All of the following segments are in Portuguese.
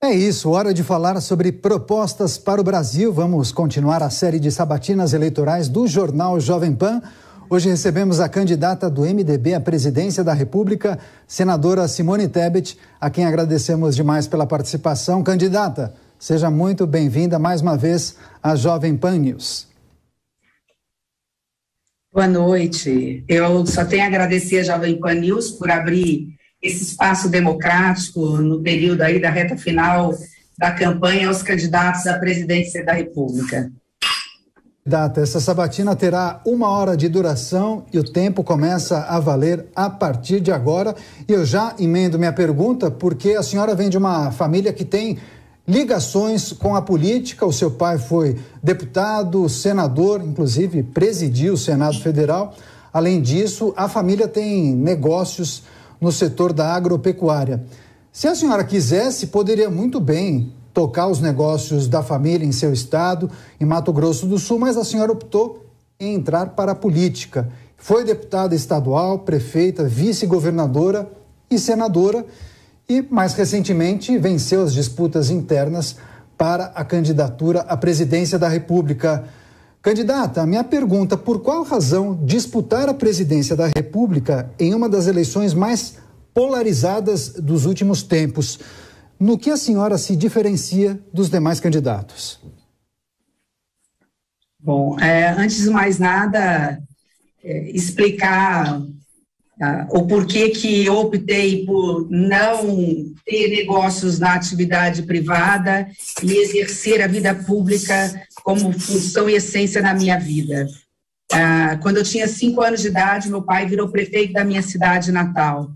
É isso, hora de falar sobre propostas para o Brasil. Vamos continuar a série de sabatinas eleitorais do Jornal Jovem Pan. Hoje recebemos a candidata do MDB à presidência da República, senadora Simone Tebet, a quem agradecemos demais pela participação. Candidata, seja muito bem-vinda mais uma vez à Jovem Pan News. Boa noite. Eu só tenho a agradecer a Jovem Pan News por abrir esse espaço democrático no período aí da reta final da campanha aos candidatos à presidência da República. Candidata, essa sabatina terá 1 hora de duração e o tempo começa a valer a partir de agora. E eu já emendo minha pergunta porque a senhora vem de uma família que tem ligações com a política. O seu pai foi deputado, senador, inclusive presidiu o Senado Federal. Além disso, a família tem negócios no setor da agropecuária. Se a senhora quisesse, poderia muito bem tocar os negócios da família em seu estado, em Mato Grosso do Sul, mas a senhora optou em entrar para a política. Foi deputada estadual, prefeita, vice-governadora e senadora e, mais recentemente, venceu as disputas internas para a candidatura à presidência da República. Candidata, a minha pergunta, por qual razão disputar a presidência da República em uma das eleições mais polarizadas dos últimos tempos? No que a senhora se diferencia dos demais candidatos? Bom, antes de mais nada, explicar o porquê que eu optei por não ter negócios na atividade privada e exercer a vida pública como função e essência na minha vida. Quando eu tinha 5 anos de idade, meu pai virou prefeito da minha cidade natal.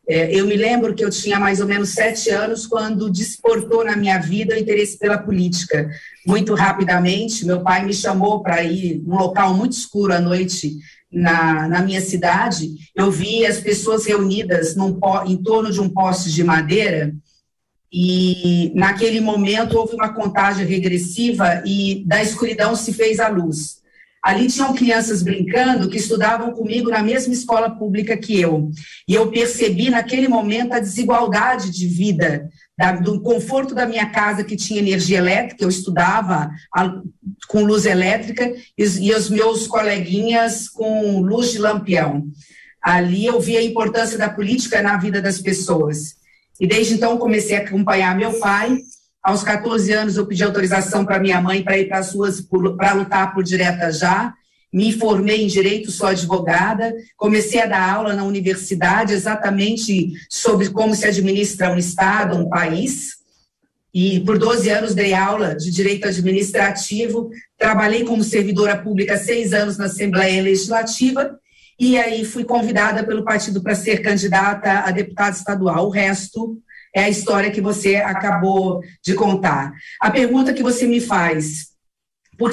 Eu me lembro que eu tinha mais ou menos 7 anos quando desportou na minha vida o interesse pela política. Muito rapidamente, meu pai me chamou para ir num local muito escuro à noite na minha cidade. Eu vi as pessoas reunidas em torno de um poste de madeira e, naquele momento, houve uma contagem regressiva e da escuridão se fez a luz. Ali tinham crianças brincando que estudavam comigo na mesma escola pública que eu. E eu percebi naquele momento a desigualdade de vida, do conforto da minha casa que tinha energia elétrica, eu estudava com luz elétrica, e os meus coleguinhas com luz de lampião. Ali eu vi a importância da política na vida das pessoas. E desde então comecei a acompanhar meu pai. Aos 14 anos, eu pedi autorização para minha mãe para ir para as ruas para lutar por direta já. Me formei em Direito, sou advogada. Comecei a dar aula na universidade exatamente sobre como se administra um Estado, um país. E por 12 anos dei aula de Direito Administrativo. Trabalhei como servidora pública 6 anos na Assembleia Legislativa. E aí fui convidada pelo partido para ser candidata a deputada estadual. O resto é a história que você acabou de contar. A pergunta que você me faz, por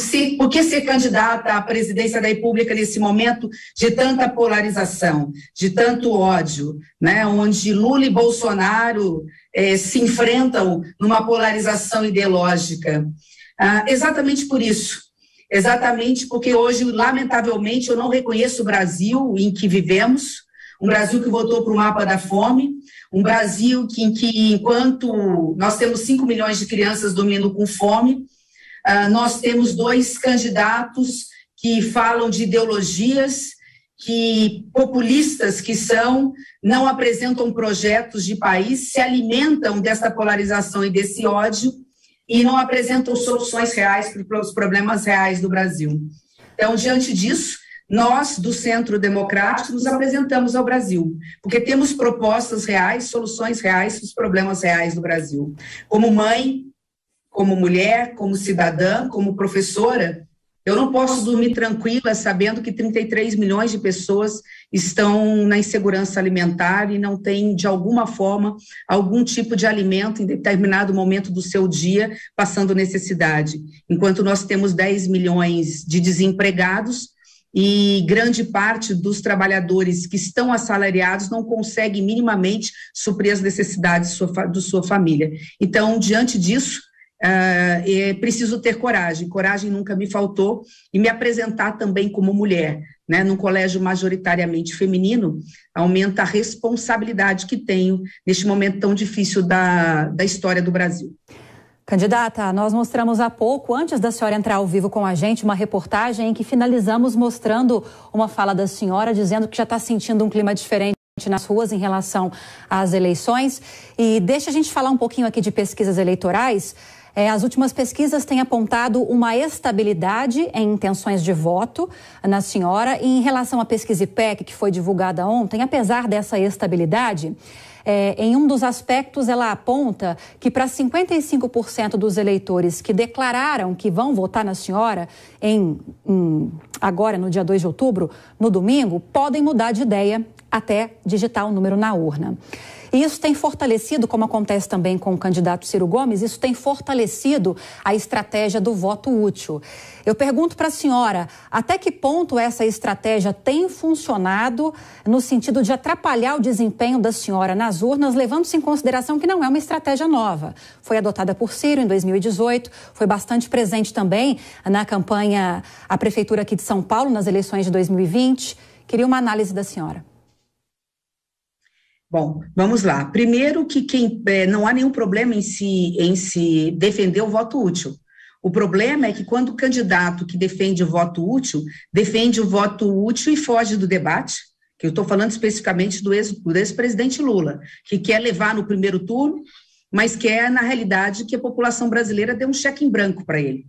que ser candidata à presidência da República nesse momento de tanta polarização, de tanto ódio, né, onde Lula e Bolsonaro se enfrentam numa polarização ideológica? Exatamente por isso. Exatamente porque hoje, lamentavelmente, eu não reconheço o Brasil em que vivemos, um Brasil que votou para o mapa da fome, um Brasil em que, enquanto nós temos 5 milhões de crianças dormindo com fome, nós temos 2 candidatos que falam de ideologias populistas que não apresentam projetos de país, se alimentam dessa polarização e desse ódio e não apresentam soluções reais para os problemas reais do Brasil. Então, diante disso, nós, do Centro Democrático, nos apresentamos ao Brasil, porque temos propostas reais, soluções reais para os problemas reais do Brasil. Como mãe, como mulher, como cidadã, como professora, eu não posso dormir tranquila sabendo que 33 milhões de pessoas estão na insegurança alimentar e não têm, de alguma forma, algum tipo de alimento em determinado momento do seu dia, passando necessidade. Enquanto nós temos 10 milhões de desempregados, e grande parte dos trabalhadores que estão assalariados não consegue minimamente suprir as necessidades de sua família. Então, diante disso, preciso ter coragem. Coragem nunca me faltou, e me apresentar também como mulher, né, num colégio majoritariamente feminino, aumenta a responsabilidade que tenho neste momento tão difícil da história do Brasil. Candidata, nós mostramos há pouco, antes da senhora entrar ao vivo com a gente, uma reportagem em que finalizamos mostrando uma fala da senhora dizendo que já está sentindo um clima diferente nas ruas em relação às eleições. E deixa a gente falar um pouquinho aqui de pesquisas eleitorais. As últimas pesquisas têm apontado uma estabilidade em intenções de voto na senhora. E em relação à pesquisa IPEC, que foi divulgada ontem, apesar dessa estabilidade, em um dos aspectos ela aponta que para 55% dos eleitores que declararam que vão votar na senhora agora no dia 2 de outubro, no domingo, podem mudar de ideia até digitar o número na urna. E isso tem fortalecido, como acontece também com o candidato Ciro Gomes, isso tem fortalecido a estratégia do voto útil. Eu pergunto para a senhora, até que ponto essa estratégia tem funcionado no sentido de atrapalhar o desempenho da senhora nas urnas, levando-se em consideração que não é uma estratégia nova. Foi adotada por Ciro em 2018, foi bastante presente também na campanha à Prefeitura aqui de São Paulo, nas eleições de 2020. Queria uma análise da senhora. Bom, vamos lá. Primeiro que não há nenhum problema em se defender o voto útil. O problema é que quando o candidato que defende o voto útil e foge do debate, que eu estou falando especificamente do ex-presidente Lula, que quer levar no primeiro turno, mas quer, na realidade, que a população brasileira dê um cheque em branco para ele.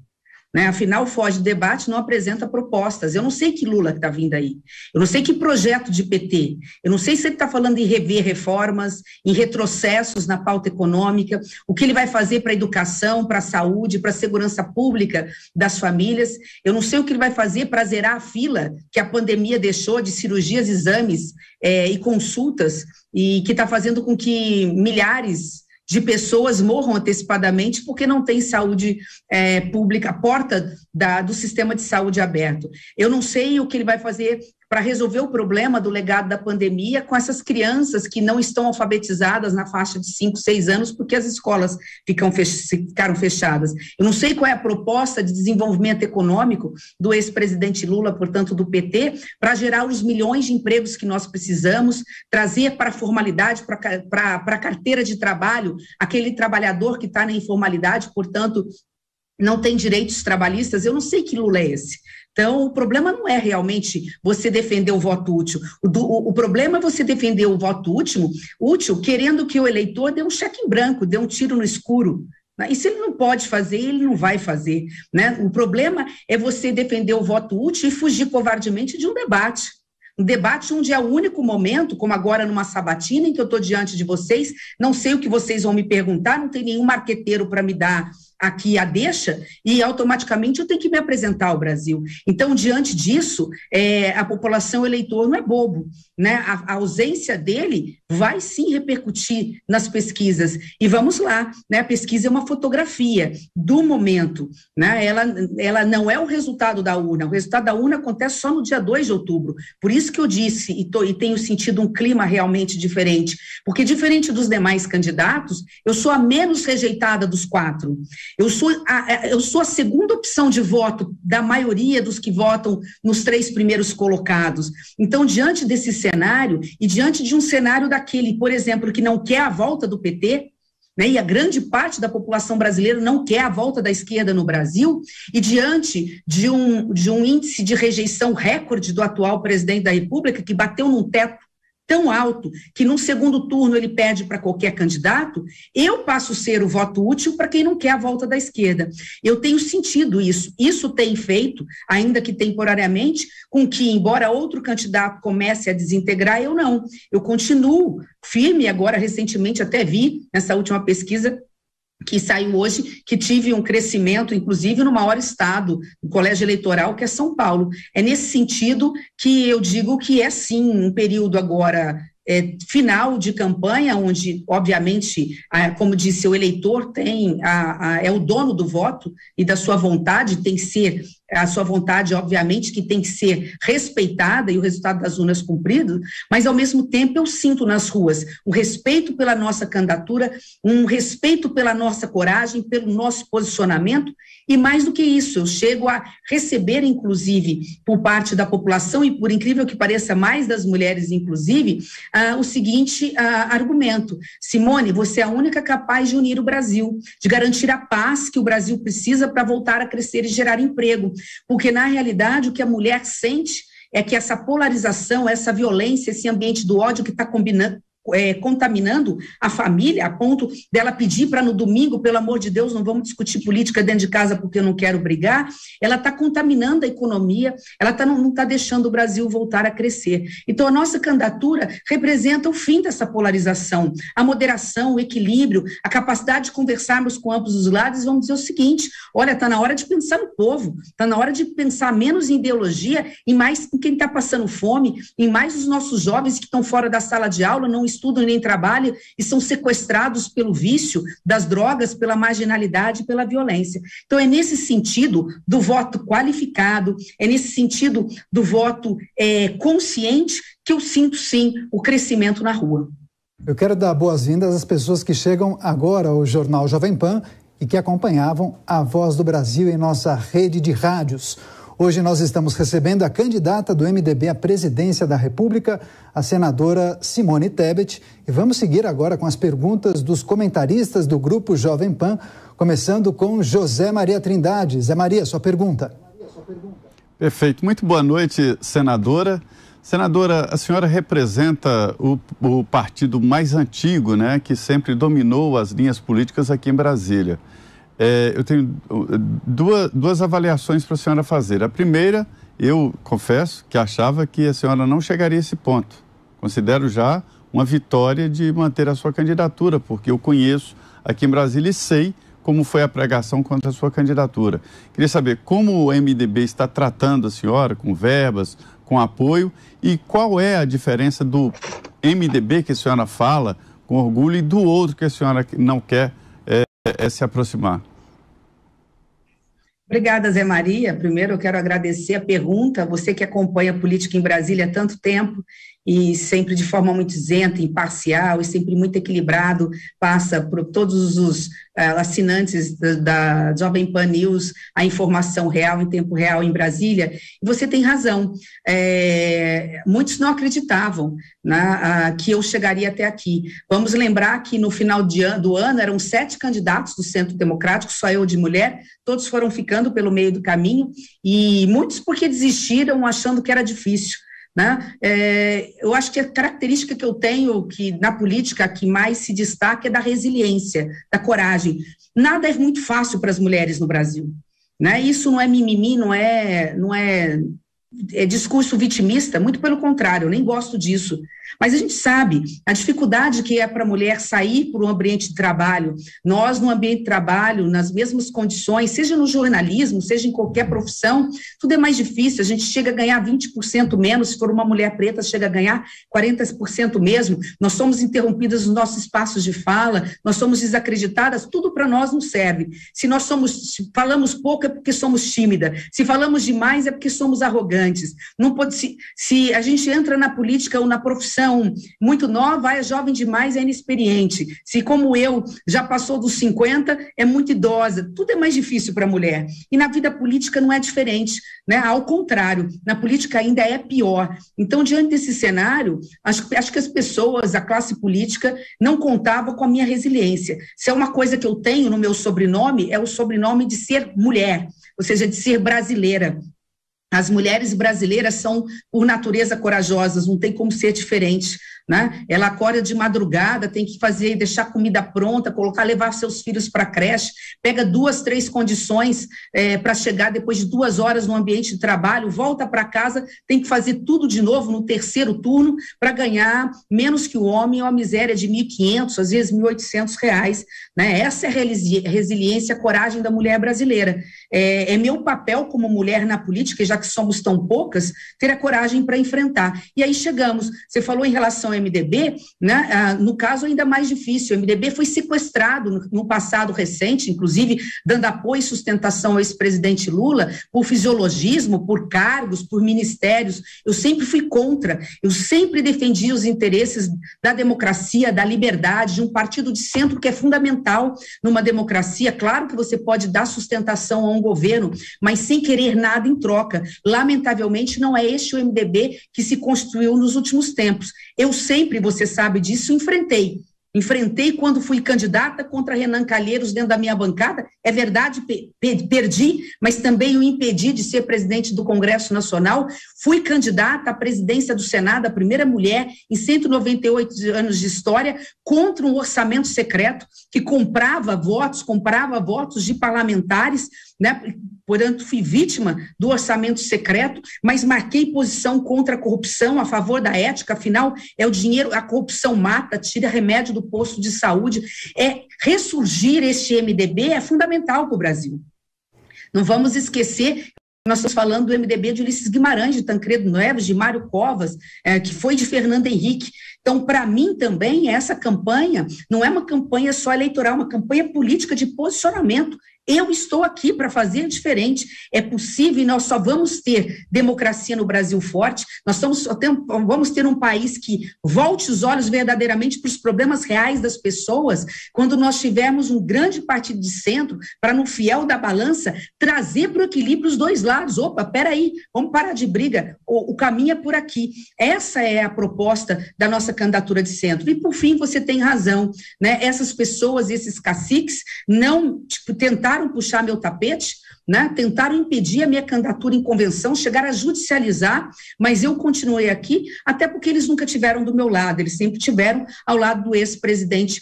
Né? Afinal, foge do debate, não apresenta propostas. Eu não sei que Lula está vindo aí, eu não sei que projeto de PT, eu não sei se ele está falando em rever reformas, em retrocessos na pauta econômica, o que ele vai fazer para a educação, para a saúde, para a segurança pública das famílias, eu não sei o que ele vai fazer para zerar a fila que a pandemia deixou de cirurgias, exames e consultas, e que está fazendo com que milhares de pessoas morram antecipadamente porque não tem saúde pública, a porta do sistema de saúde aberto. Eu não sei o que ele vai fazer para resolver o problema do legado da pandemia com essas crianças que não estão alfabetizadas na faixa de 5, 6 anos porque as escolas ficaram fechadas. Eu não sei qual é a proposta de desenvolvimento econômico do ex-presidente Lula, portanto do PT, para gerar os milhões de empregos que nós precisamos, trazer para a formalidade, para a carteira de trabalho, aquele trabalhador que está na informalidade, portanto, não tem direitos trabalhistas. Eu não sei que Lula é esse. Então, o problema não é realmente você defender o voto útil. O problema é você defender o voto útil querendo que o eleitor dê um cheque em branco, dê um tiro no escuro. E se ele não pode fazer, ele não vai fazer. Né? O problema é você defender o voto útil e fugir covardemente de um debate. Um debate onde é o único momento, como agora numa sabatina, em que eu estou diante de vocês, não sei o que vocês vão me perguntar, não tem nenhum marqueteiro para me dar aqui a deixa, e automaticamente eu tenho que me apresentar ao Brasil. Então, diante disso, a população, o eleitor não é bobo, né? A ausência dele vai sim repercutir nas pesquisas. E vamos lá, né? A pesquisa é uma fotografia do momento, né? Ela não é o resultado da urna, o resultado da urna acontece só no dia 2 de outubro. Por isso que eu disse, e tenho sentido um clima realmente diferente, porque diferente dos demais candidatos, eu sou a menos rejeitada dos 4. Eu sou a segunda opção de voto da maioria dos que votam nos 3 primeiros colocados. Então, diante desse cenário, e diante de um cenário daquele, por exemplo, que não quer a volta do PT, né, e a grande parte da população brasileira não quer a volta da esquerda no Brasil, e diante de um índice de rejeição recorde do atual presidente da República, que bateu num teto tão alto que num segundo turno ele pede para qualquer candidato, eu passo a ser o voto útil para quem não quer a volta da esquerda. Eu tenho sentido isso. Isso tem feito, ainda que temporariamente, com que, embora outro candidato comece a desintegrar, eu não. Eu continuo firme, agora recentemente até vi, nessa última pesquisa, que saiu hoje, que tive um crescimento, inclusive no maior estado, no colégio eleitoral, que é São Paulo. É nesse sentido que eu digo que é sim um período agora final de campanha, onde, obviamente, como disse, o eleitor é o dono do voto e da sua vontade, tem que ser a sua vontade, obviamente, que tem que ser respeitada e o resultado das urnas cumprido, mas, ao mesmo tempo, eu sinto nas ruas um respeito pela nossa candidatura, um respeito pela nossa coragem, pelo nosso posicionamento, e mais do que isso, eu chego a receber, inclusive, por parte da população, e por incrível que pareça, mais das mulheres, inclusive, o seguinte argumento: Simone, você é a única capaz de unir o Brasil, de garantir a paz que o Brasil precisa para voltar a crescer e gerar emprego, porque, na realidade, o que a mulher sente é que essa polarização, essa violência, esse ambiente do ódio que está contaminando a família, a ponto dela pedir para no domingo, pelo amor de Deus, não vamos discutir política dentro de casa porque eu não quero brigar, ela está contaminando a economia, ela não está deixando o Brasil voltar a crescer. Então, a nossa candidatura representa o fim dessa polarização, a moderação, o equilíbrio, a capacidade de conversarmos com ambos os lados. Vamos dizer o seguinte: olha, está na hora de pensar no povo, está na hora de pensar menos em ideologia e mais em quem está passando fome, em mais os nossos jovens que estão fora da sala de aula, não estudam nem trabalham e são sequestrados pelo vício das drogas, pela marginalidade, pela violência. Então, é nesse sentido do voto qualificado, é nesse sentido do voto consciente que eu sinto, sim, o crescimento na rua. Eu quero dar boas-vindas às pessoas que chegam agora ao Jornal Jovem Pan e que acompanhavam a Voz do Brasil em nossa rede de rádios. Hoje nós estamos recebendo a candidata do MDB à presidência da República, a senadora Simone Tebet, e vamos seguir agora com as perguntas dos comentaristas do Grupo Jovem Pan, começando com José Maria Trindade. Zé Maria, sua pergunta. Perfeito. Muito boa noite, senadora. Senadora, a senhora representa o partido mais antigo, né, que sempre dominou as linhas políticas aqui em Brasília. Eu tenho duas avaliações para a senhora fazer. A primeira, eu confesso que achava que a senhora não chegaria a esse ponto. Considero já uma vitória de manter a sua candidatura, porque eu conheço aqui em Brasília e sei como foi a pregação contra a sua candidatura. Queria saber como o MDB está tratando a senhora, com verbas, com apoio, e qual é a diferença do MDB que a senhora fala com orgulho e do outro que a senhora não quer se aproximar. Obrigada, Zé Maria. Primeiro, eu quero agradecer a pergunta. Você que acompanha a política em Brasília há tanto tempo e sempre de forma muito isenta, imparcial e sempre muito equilibrado, passa por todos os assinantes da Jovem Pan News a informação real, em tempo real em Brasília. E você tem razão. Muitos não acreditavam, né, que eu chegaria até aqui. Vamos lembrar que no final do ano eram 7 candidatos do Centro Democrático, só eu de mulher, todos foram ficando pelo meio do caminho, e muitos porque desistiram achando que era difícil. Né? Eu acho que a característica que eu tenho que na política que mais se destaca é da resiliência, da coragem. Nada é muito fácil para as mulheres no Brasil, né? Isso não é mimimi, não é discurso vitimista, muito pelo contrário, eu nem gosto disso. Mas a gente sabe a dificuldade que é para a mulher sair para um ambiente de trabalho. Nós, no ambiente de trabalho, nas mesmas condições, seja no jornalismo, seja em qualquer profissão, tudo é mais difícil. A gente chega a ganhar 20% menos, se for uma mulher preta, chega a ganhar 40% mesmo. Nós somos interrompidas nos nossos espaços de fala, nós somos desacreditadas, tudo para nós não serve. Se falamos pouco é porque somos tímidas, se falamos demais é porque somos arrogantes. Não pode, se a gente entra na política ou na profissão muito nova, é jovem demais, é inexperiente. Se, como eu, já passou dos 50, é muito idosa. Tudo é mais difícil para a mulher. E na vida política não é diferente, né? Ao contrário, na política ainda é pior. Então, diante desse cenário, acho que as pessoas, a classe política, não contavam com a minha resiliência. Se é uma coisa que eu tenho no meu sobrenome, é o sobrenome de ser mulher, ou seja, de ser brasileira. As mulheres brasileiras são, por natureza, corajosas, não tem como ser diferente, né? Ela acorda de madrugada, tem que deixar comida pronta, levar seus filhos para a creche, pega 2, 3 condições para chegar depois de 2 horas no ambiente de trabalho, volta para casa, tem que fazer tudo de novo no terceiro turno para ganhar menos que o homem, uma miséria de R$1.500, às vezes R$1.800, né? Essa é a resiliência, a coragem da mulher brasileira. É meu papel como mulher na política, já que somos tão poucas, ter a coragem para enfrentar. E aí chegamos. Você falou em relação ao MDB, né, no caso ainda mais difícil. O MDB foi sequestrado no passado recente, inclusive dando apoio e sustentação ao ex-presidente Lula, por fisiologismo, por cargos, por ministérios. Eu sempre fui contra, eu sempre defendi os interesses da democracia, da liberdade, de um partido de centro que é fundamental numa democracia. Claro que você pode dar sustentação a um governo, mas sem querer nada em troca. Lamentavelmente, não é este o MDB que se construiu nos últimos tempos. Eu sempre, você sabe disso, Enfrentei quando fui candidata contra Renan Calheiros dentro da minha bancada. É verdade, perdi, mas também o impedi de ser presidente do Congresso Nacional. Fui candidata à presidência do Senado, a primeira mulher em 198 anos de história, contra um orçamento secreto que comprava votos de parlamentares, né? Portanto, fui vítima do orçamento secreto, mas marquei posição contra a corrupção, a favor da ética. Afinal, é o dinheiro, a corrupção mata, tira remédio do posto de saúde. Ressurgir este MDB é fundamental para o Brasil. Não vamos esquecer, nós estamos falando do MDB de Ulisses Guimarães, de Tancredo Neves, de Mário Covas, que foi de Fernando Henrique. Então, para mim também, essa campanha não é uma campanha só eleitoral, é uma campanha política de posicionamento. Eu estou aqui para fazer diferente. É possível e nós só vamos ter democracia no Brasil forte, vamos ter um país que volte os olhos verdadeiramente para os problemas reais das pessoas, quando nós tivermos um grande partido de centro para, no fiel da balança, trazer para o equilíbrio os dois lados. Opa, peraí, vamos parar de briga, o caminho é por aqui. Essa é a proposta da nossa candidatura de centro. E, por fim, você tem razão, né? Essas pessoas, esses caciques, não tentaram puxar meu tapete, né? Tentaram impedir a minha candidatura em convenção, chegaram a judicializar, mas eu continuei aqui, até porque eles nunca tiveram do meu lado, eles sempre tiveram ao lado do ex-presidente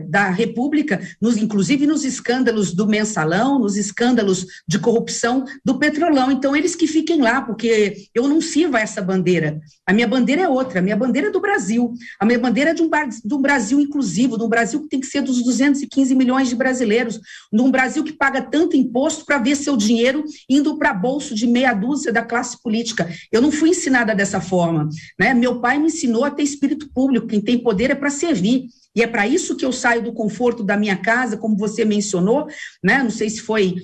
da República, inclusive nos escândalos do Mensalão, nos escândalos de corrupção do Petrolão. Então, eles que fiquem lá, porque eu não sirvo a essa bandeira. A minha bandeira é outra, a minha bandeira é do Brasil, a minha bandeira é de um Brasil inclusivo, de um Brasil que tem que ser dos 215 milhões de brasileiros, de um Brasil que paga tanto imposto para ver seu dinheiro indo para bolso de meia dúzia da classe política. Eu não fui ensinada dessa forma, né? Meu pai me ensinou a ter espírito público, quem tem poder é para servir. E é para isso que eu saio do conforto da minha casa, como você mencionou, né? Não sei se foi,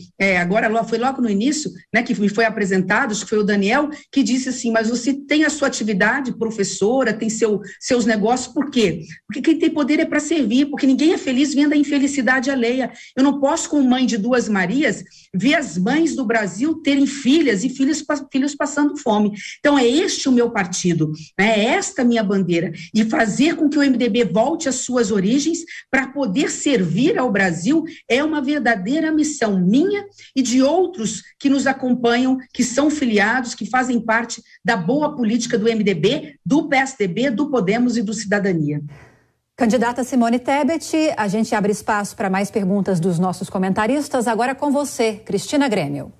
foi logo no início, né, que me foi apresentado, acho que foi o Daniel, que disse assim, mas você tem a sua atividade professora, tem seus negócios, por quê? Porque quem tem poder é para servir, porque ninguém é feliz vendo a infelicidade alheia. Eu não posso, como mãe de duas Marias, ver as mães do Brasil terem filhas e filhos passando fome. Então, é este o meu partido, né? É esta a minha bandeira, e fazer com que o MDB volte às suas origens para poder servir ao Brasil é uma verdadeira missão minha e de outros que nos acompanham, que são filiados, que fazem parte da boa política do MDB, do PSDB, do Podemos e do Cidadania. Candidata Simone Tebet, a gente abre espaço para mais perguntas dos nossos comentaristas. Agora com você, Cristina Grêmio.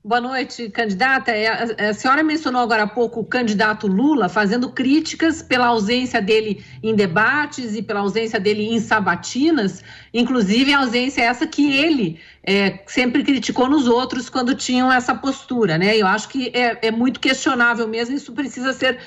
Boa noite, candidata. A senhora mencionou agora há pouco o candidato Lula fazendo críticas pela ausência dele em debates e pela ausência dele em sabatinas, inclusive a ausência essa que ele sempre criticou nos outros quando tinham essa postura, né? Eu acho que é muito questionável mesmo, isso precisa ser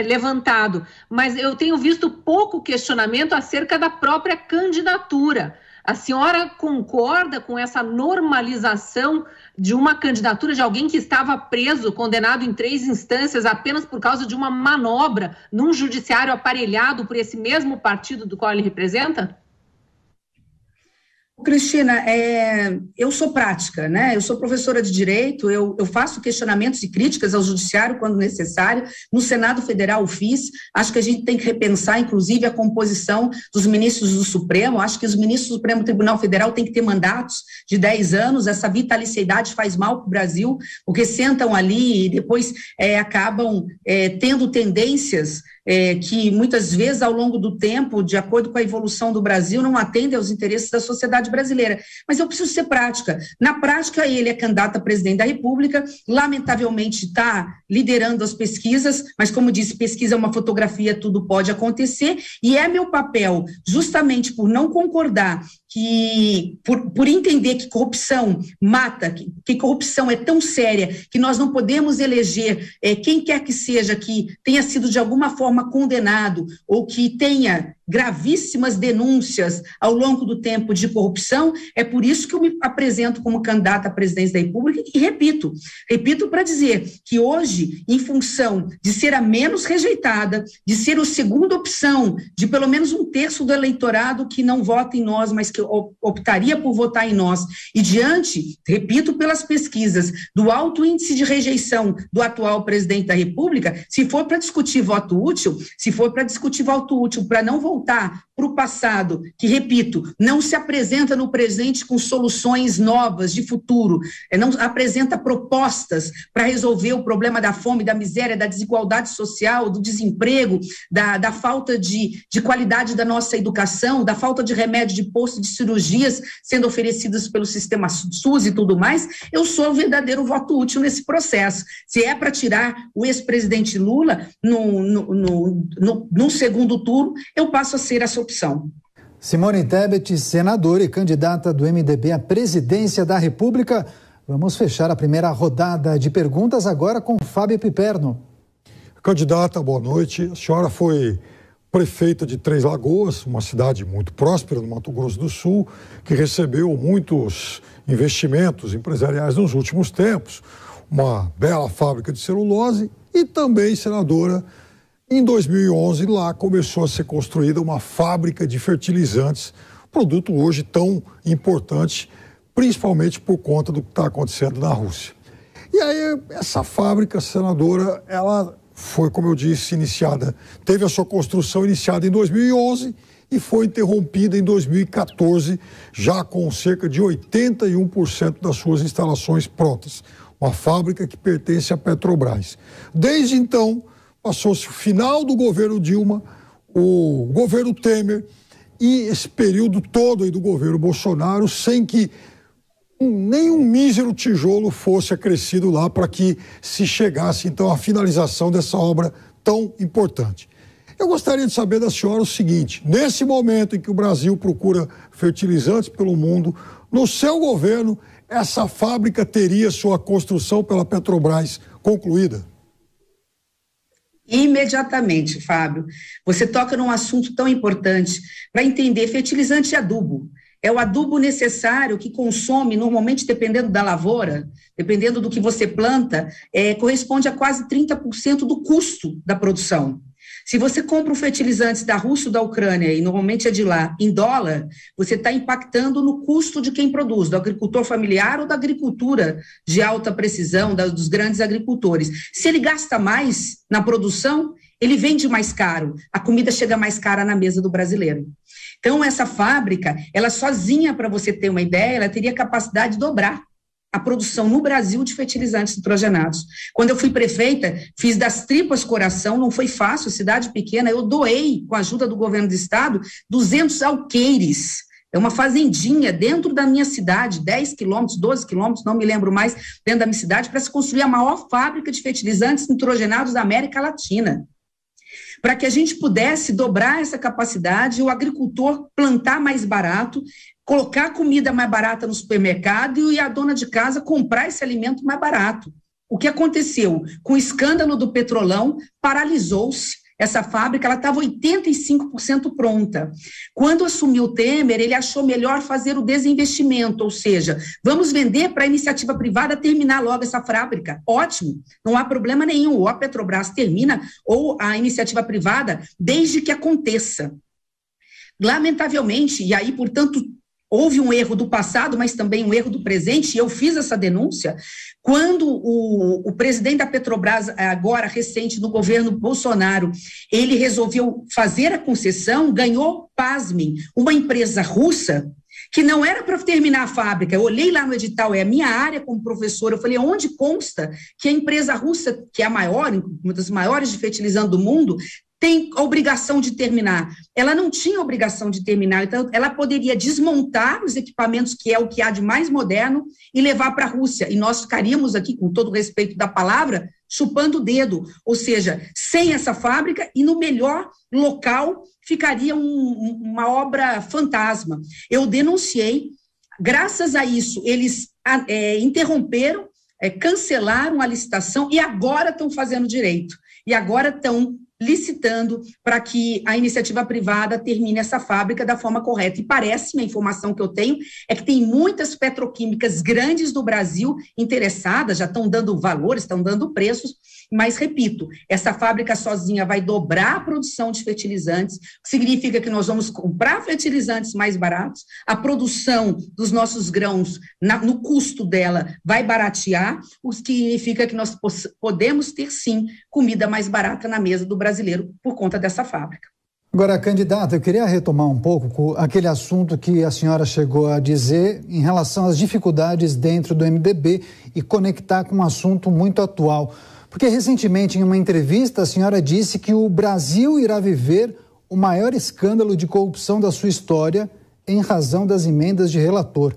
levantado. Mas eu tenho visto pouco questionamento acerca da própria candidatura. A senhora concorda com essa normalização de uma candidatura de alguém que estava preso, condenado em 3 instâncias apenas por causa de uma manobra num judiciário aparelhado por esse mesmo partido do qual ele representa? Cristina, eu sou prática, né? Eu sou professora de Direito, eu faço questionamentos e críticas ao Judiciário quando necessário, no Senado Federal fiz, acho que a gente tem que repensar, inclusive, a composição dos ministros do Supremo, acho que os ministros do Supremo Tribunal Federal têm que ter mandatos de 10 anos, essa vitaliciedade faz mal para o Brasil, porque sentam ali e depois acabam tendo tendências que muitas vezes ao longo do tempo, de acordo com a evolução do Brasil, não atendem aos interesses da sociedade brasileira. Mas eu preciso ser prática. Na prática, ele é candidato a presidente da República, lamentavelmente está liderando as pesquisas, mas como disse, pesquisa é uma fotografia, tudo pode acontecer, e é meu papel, justamente por não concordar que, por entender que corrupção mata, que corrupção é tão séria que nós não podemos eleger quem quer que seja que tenha sido de alguma forma condenado ou que tenha gravíssimas denúncias ao longo do tempo de corrupção, é por isso que eu me apresento como candidata à presidência da República e repito para dizer que hoje, em função de ser a menos rejeitada, de ser a segunda opção, de pelo menos 1/3 do eleitorado que não vota em nós, mas que optaria por votar em nós, e diante, repito, pelas pesquisas, do alto índice de rejeição do atual presidente da República, se for para discutir voto útil para não voltar para o passado, que, repito, não se apresenta no presente com soluções novas de futuro, não apresenta propostas para resolver o problema da fome, da miséria, da desigualdade social, do desemprego, da falta de qualidade da nossa educação, da falta de remédio, de posto de cirurgias sendo oferecidas pelo sistema SUS e tudo mais, eu sou o verdadeiro voto útil nesse processo. Se é para tirar o ex-presidente Lula no segundo turno, eu passo a ser essa opção. Simone Tebet, senadora e candidata do MDB à presidência da República. Vamos fechar a primeira rodada de perguntas agora com Fábio Piperno. Candidata, boa noite. A senhora foi prefeita de Três Lagoas, uma cidade muito próspera no Mato Grosso do Sul, que recebeu muitos investimentos empresariais nos últimos tempos, uma bela fábrica de celulose, e também, senadora, em 2011, lá começou a ser construída uma fábrica de fertilizantes, produto hoje tão importante, principalmente por conta do que está acontecendo na Rússia. E aí, essa fábrica, senadora, ela foi, como eu disse, teve a sua construção iniciada em 2011 e foi interrompida em 2014, já com cerca de 81% das suas instalações prontas. Uma fábrica que pertence à Petrobras. Desde então, passou-se o final do governo Dilma, o governo Temer e esse período todo aí do governo Bolsonaro, sem que nenhum mísero tijolo fosse acrescido lá para que se chegasse, então, à finalização dessa obra tão importante. Eu gostaria de saber da senhora o seguinte: nesse momento em que o Brasil procura fertilizantes pelo mundo, no seu governo, essa fábrica teria sua construção pela Petrobras concluída? Imediatamente, Fábio. Você toca num assunto tão importante para entender fertilizante e adubo. É o adubo necessário que consome, normalmente, dependendo da lavoura, dependendo do que você planta, corresponde a quase 30% do custo da produção. Se você compra o fertilizante da Rússia ou da Ucrânia, e normalmente é de lá, em dólar, você está impactando no custo de quem produz, do agricultor familiar ou da agricultura de alta precisão, dos grandes agricultores. Se ele gasta mais na produção, ele vende mais caro, a comida chega mais cara na mesa do brasileiro. Então, essa fábrica, ela sozinha, para você ter uma ideia, ela teria capacidade de dobrar a produção no Brasil de fertilizantes nitrogenados. Quando eu fui prefeita, fiz das tripas coração, não foi fácil, cidade pequena, eu doei, com a ajuda do governo do estado, 200 alqueires. É uma fazendinha dentro da minha cidade, 10 quilômetros, 12 quilômetros, não me lembro mais, dentro da minha cidade, para se construir a maior fábrica de fertilizantes nitrogenados da América Latina. Para que a gente pudesse dobrar essa capacidade, o agricultor plantar mais barato, colocar comida mais barata no supermercado e a dona de casa comprar esse alimento mais barato. O que aconteceu? Com o escândalo do Petrolão, paralisou-se essa fábrica, ela estava 85% pronta. Quando assumiu o Temer, ele achou melhor fazer o desinvestimento, ou seja, vamos vender para a iniciativa privada terminar logo essa fábrica. Ótimo, não há problema nenhum, ou a Petrobras termina, ou a iniciativa privada, desde que aconteça. Lamentavelmente, e aí, portanto, houve um erro do passado, mas também um erro do presente, e eu fiz essa denúncia, quando o presidente da Petrobras, agora recente, no governo Bolsonaro, ele resolveu fazer a concessão, ganhou, pasmem, uma empresa russa, que não era para terminar a fábrica. Eu olhei lá no edital, é a minha área como professora, eu falei, onde consta que a empresa russa, que é a maior, uma das maiores de fertilizante do mundo, tem a obrigação de terminar. Ela não tinha obrigação de terminar, então ela poderia desmontar os equipamentos, que é o que há de mais moderno, e levar para a Rússia. E nós ficaríamos aqui, com todo o respeito da palavra, chupando o dedo, ou seja, sem essa fábrica e no melhor local ficaria uma obra fantasma. Eu denunciei, graças a isso eles interromperam, cancelaram a licitação e agora estão fazendo direito, e agora estão licitando para que a iniciativa privada termine essa fábrica da forma correta. E parece-me, a informação que eu tenho, é que tem muitas petroquímicas grandes do Brasil interessadas, já estão dando valores, estão dando preços, mas, repito, essa fábrica sozinha vai dobrar a produção de fertilizantes, significa que nós vamos comprar fertilizantes mais baratos, a produção dos nossos grãos, no custo dela, vai baratear, o que significa que nós podemos ter, sim, comida mais barata na mesa do brasileiro por conta dessa fábrica. Agora, candidata, eu queria retomar um pouco aquele assunto que a senhora chegou a dizer em relação às dificuldades dentro do MDB e conectar com um assunto muito atual. Porque recentemente, em uma entrevista, a senhora disse que o Brasil irá viver o maior escândalo de corrupção da sua história em razão das emendas de relator.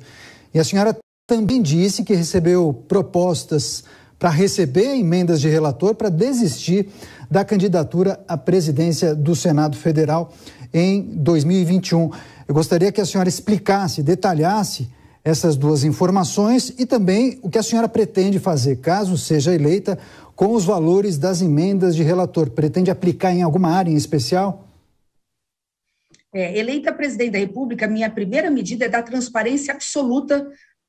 E a senhora também disse que recebeu propostas para receber emendas de relator para desistir da candidatura à presidência do Senado Federal em 2021. Eu gostaria que a senhora explicasse, detalhasse essas duas informações e também o que a senhora pretende fazer, caso seja eleita, com os valores das emendas de relator. Pretende aplicar em alguma área em especial? Eleita presidente da República, minha primeira medida é dar transparência absoluta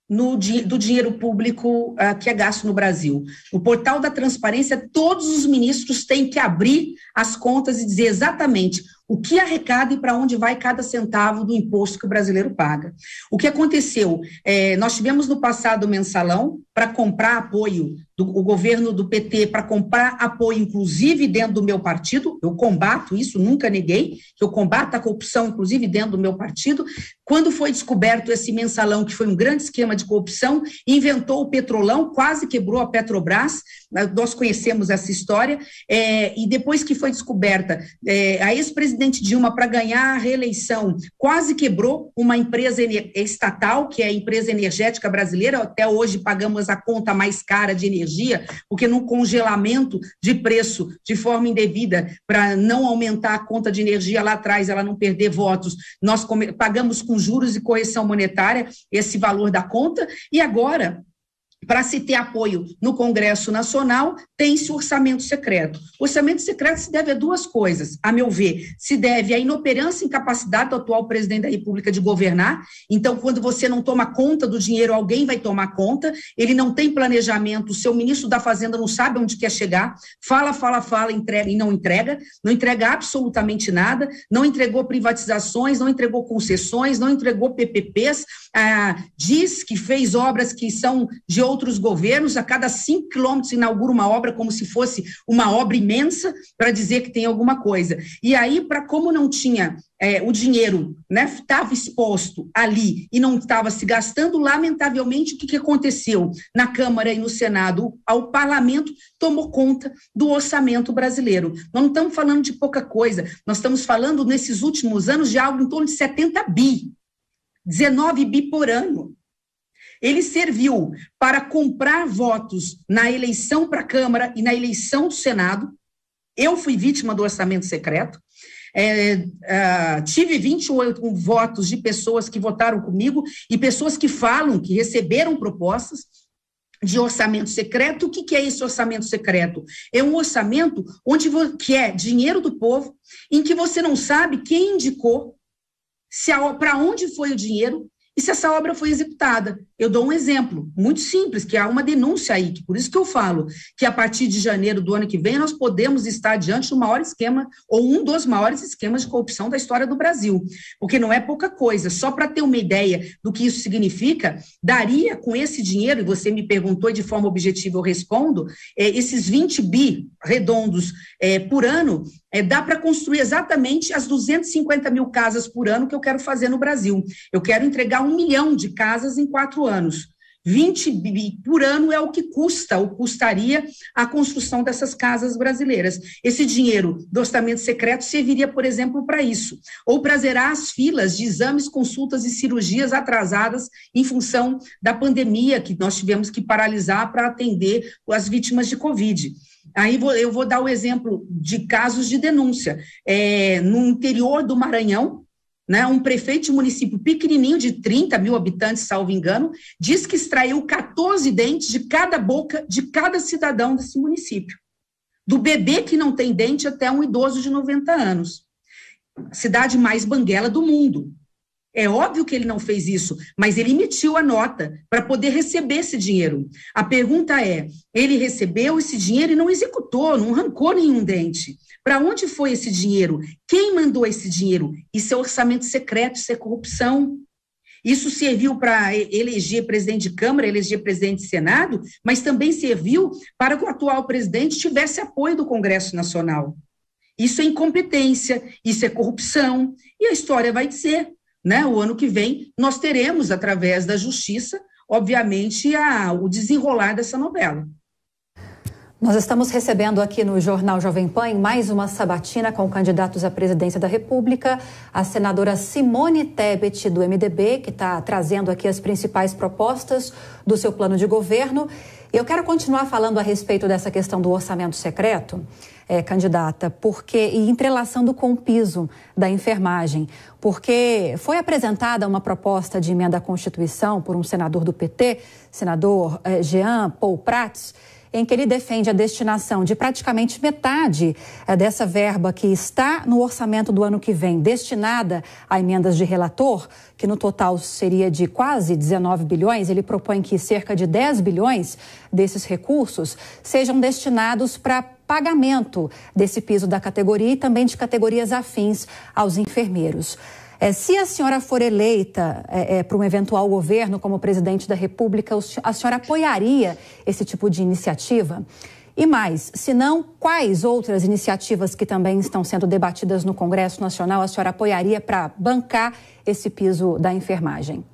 do dinheiro público que é gasto no Brasil. No portal da transparência, todos os ministros têm que abrir as contas e dizer exatamente o que arrecada e para onde vai cada centavo do imposto que o brasileiro paga. O que aconteceu? Nós tivemos no passado o mensalão para comprar apoio, o governo do PT para comprar apoio, inclusive dentro do meu partido. Eu combato isso, nunca neguei, que eu combato a corrupção, inclusive dentro do meu partido. Quando foi descoberto esse mensalão, que foi um grande esquema de corrupção, inventou o Petrolão, quase quebrou a Petrobras, nós conhecemos essa história, e depois que foi descoberta, a ex-presidente Dilma, para ganhar a reeleição, quase quebrou uma empresa estatal, que é a Empresa Energética Brasileira. Até hoje pagamos a conta mais cara de energia, porque no congelamento de preço de forma indevida, para não aumentar a conta de energia lá atrás, ela não perder votos, nós pagamos com juros e correção monetária esse valor da conta, e agora, para se ter apoio no Congresso Nacional, tem-se orçamento secreto. O orçamento secreto se deve a duas coisas, a meu ver. Se deve à inoperância e incapacidade do atual presidente da República de governar. Então, quando você não toma conta do dinheiro, alguém vai tomar conta. Ele não tem planejamento, o seu ministro da Fazenda não sabe onde quer chegar. Fala, entrega e não entrega absolutamente nada, não entregou privatizações, não entregou concessões, não entregou PPPs, diz que fez obras que são de outros governos, a cada 5 quilômetros inaugura uma obra como se fosse uma obra imensa para dizer que tem alguma coisa. E aí, como não tinha o dinheiro, estava exposto ali e não estava se gastando, lamentavelmente, o que aconteceu na Câmara e no Senado? O parlamento tomou conta do orçamento brasileiro. Nós não estamos falando de pouca coisa, nós estamos falando, nesses últimos anos, de algo em torno de 70 bi, 19 bi por ano. Ele serviu para comprar votos na eleição para a Câmara e na eleição do Senado. Eu fui vítima do orçamento secreto. Tive 28 votos de pessoas que votaram comigo e pessoas que falam que receberam propostas de orçamento secreto. O que é esse orçamento secreto? É um orçamento que é dinheiro do povo, em que você não sabe quem indicou, para onde foi o dinheiro e se essa obra foi executada. Eu dou um exemplo muito simples, que há uma denúncia aí, que por isso que eu falo que a partir de janeiro do ano que vem nós podemos estar diante do maior esquema, ou um dos maiores esquemas de corrupção da história do Brasil, porque não é pouca coisa. Só para ter uma ideia do que isso significa, daria com esse dinheiro, e você me perguntou e de forma objetiva eu respondo, esses 20 bi redondos por ano, dá para construir exatamente as 250 mil casas por ano que eu quero fazer no Brasil. Eu quero entregar 1 milhão de casas em 4 anos. 20 bi por ano é o que custa, ou custaria a construção dessas casas brasileiras. Esse dinheiro do orçamento secreto serviria, por exemplo, para isso, ou para zerar as filas de exames, consultas e cirurgias atrasadas em função da pandemia que nós tivemos que paralisar para atender as vítimas de Covid. Aí eu vou dar o exemplo de casos de denúncia. No interior do Maranhão, né, um prefeito de município pequenininho, de 30 mil habitantes, salvo engano, diz que extraiu 14 dentes de cada boca de cada cidadão desse município. Do bebê que não tem dente até um idoso de 90 anos. A cidade mais banguela do mundo. É óbvio que ele não fez isso, mas ele emitiu a nota para poder receber esse dinheiro. A pergunta é, ele recebeu esse dinheiro e não executou, não arrancou nenhum dente. Para onde foi esse dinheiro? Quem mandou esse dinheiro? Isso é orçamento secreto, isso é corrupção. Isso serviu para eleger presidente de Câmara, eleger presidente de Senado, mas também serviu para que o atual presidente tivesse apoio do Congresso Nacional. Isso é incompetência, isso é corrupção, e a história vai dizer, né? O ano que vem nós teremos, através da justiça, obviamente, o desenrolar dessa novela. Nós estamos recebendo aqui no Jornal Jovem Pan mais uma sabatina com candidatos à presidência da República, a senadora Simone Tebet, do MDB, que está trazendo aqui as principais propostas do seu plano de governo. E eu quero continuar falando a respeito dessa questão do orçamento secreto, candidata, e entrelaçando com o piso da enfermagem, porque foi apresentada uma proposta de emenda à Constituição por um senador do PT, senador Jean Paul Prats, em que ele defende a destinação de praticamente metade dessa verba que está no orçamento do ano que vem, destinada a emendas de relator, que no total seria de quase 19 bilhões, ele propõe que cerca de 10 bilhões desses recursos sejam destinados para pagamento desse piso da categoria e também de categorias afins aos enfermeiros. Se a senhora for eleita para um eventual governo como presidente da República, a senhora apoiaria esse tipo de iniciativa? E mais, se não, quais outras iniciativas que também estão sendo debatidas no Congresso Nacional a senhora apoiaria para bancar esse piso da enfermagem?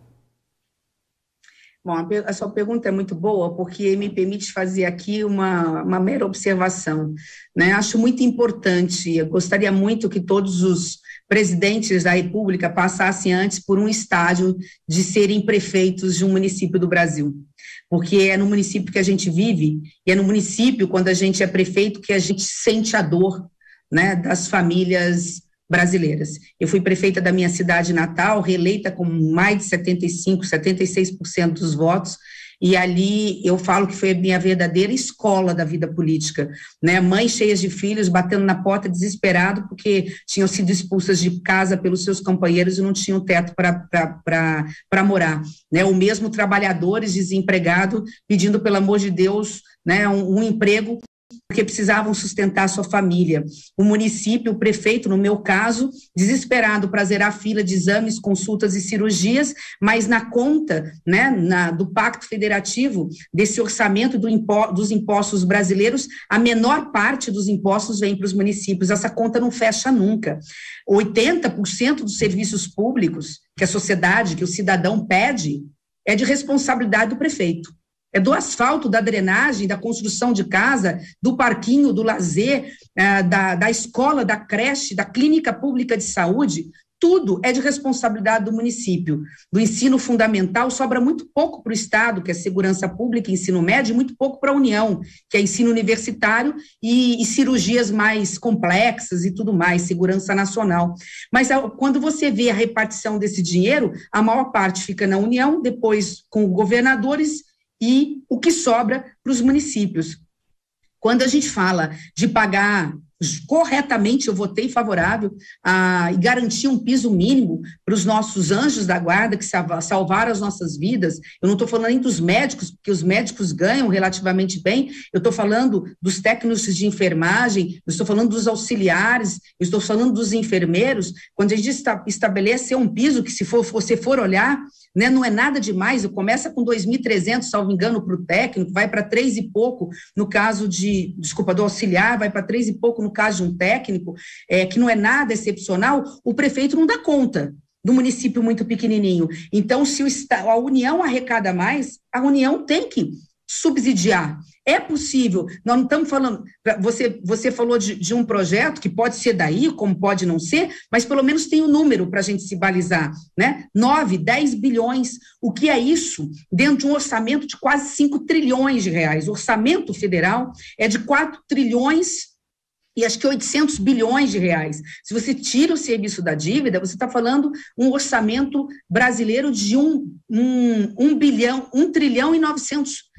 Bom, a sua pergunta é muito boa, porque me permite fazer aqui uma mera observação, né? Acho muito importante, eu gostaria muito que todos os presidentes da República passassem antes por um estágio de serem prefeitos de um município do Brasil, porque é no município que a gente vive, e é no município, quando a gente é prefeito, que a gente sente a dor, né, das famílias brasileiras. Eu fui prefeita da minha cidade natal, reeleita com mais de 76% dos votos, e ali eu falo que foi a minha verdadeira escola da vida política, né? Mães cheias de filhos batendo na porta desesperado porque tinham sido expulsas de casa pelos seus companheiros e não tinham teto para morar, né? Ou mesmo trabalhadores desempregados pedindo, pelo amor de Deus, né, um emprego, porque precisavam sustentar a sua família. O município, o prefeito, no meu caso, desesperado para zerar a fila de exames, consultas e cirurgias, mas na conta, né, do Pacto Federativo, desse orçamento dos impostos brasileiros, a menor parte dos impostos vem para os municípios. Essa conta não fecha nunca. 80% dos serviços públicos que a sociedade, que o cidadão pede, é de responsabilidade do prefeito. É do asfalto, da drenagem, da construção de casa, do parquinho, do lazer, da escola, da creche, da clínica pública de saúde, tudo é de responsabilidade do município. Do ensino fundamental sobra muito pouco para o Estado, que é segurança pública e ensino médio, e muito pouco para a União, que é ensino universitário e cirurgias mais complexas e tudo mais, segurança nacional. Mas quando você vê a repartição desse dinheiro, a maior parte fica na União, depois com governadores, e o que sobra para os municípios. Quando a gente fala de pagar corretamente, eu votei favorável e garantir um piso mínimo para os nossos anjos da guarda que salvaram as nossas vidas. Eu não estou falando nem dos médicos, porque os médicos ganham relativamente bem, eu estou falando dos técnicos de enfermagem, eu estou falando dos auxiliares, eu estou falando dos enfermeiros. Quando a gente estabelecer um piso que, se você for olhar, né, não é nada demais, começa com 2.300, salvo engano, para o técnico, vai para 3 e pouco no caso do auxiliar, vai para 3 e pouco no caso de um técnico, que não é nada excepcional, o prefeito não dá conta. do município muito pequenininho. Então, se a União arrecada mais, a União tem que subsidiar. É possível, nós não estamos falando, você falou de um projeto que pode ser daí, como pode não ser, mas pelo menos tem um número para a gente se balizar, né? 9, 10 bilhões, o que é isso? Dentro de um orçamento de quase 5 trilhões de reais. O orçamento federal é de 4 trilhões e acho que 800 bilhões de reais. Se você tira o serviço da dívida, você está falando um orçamento brasileiro de 1 trilhão e 900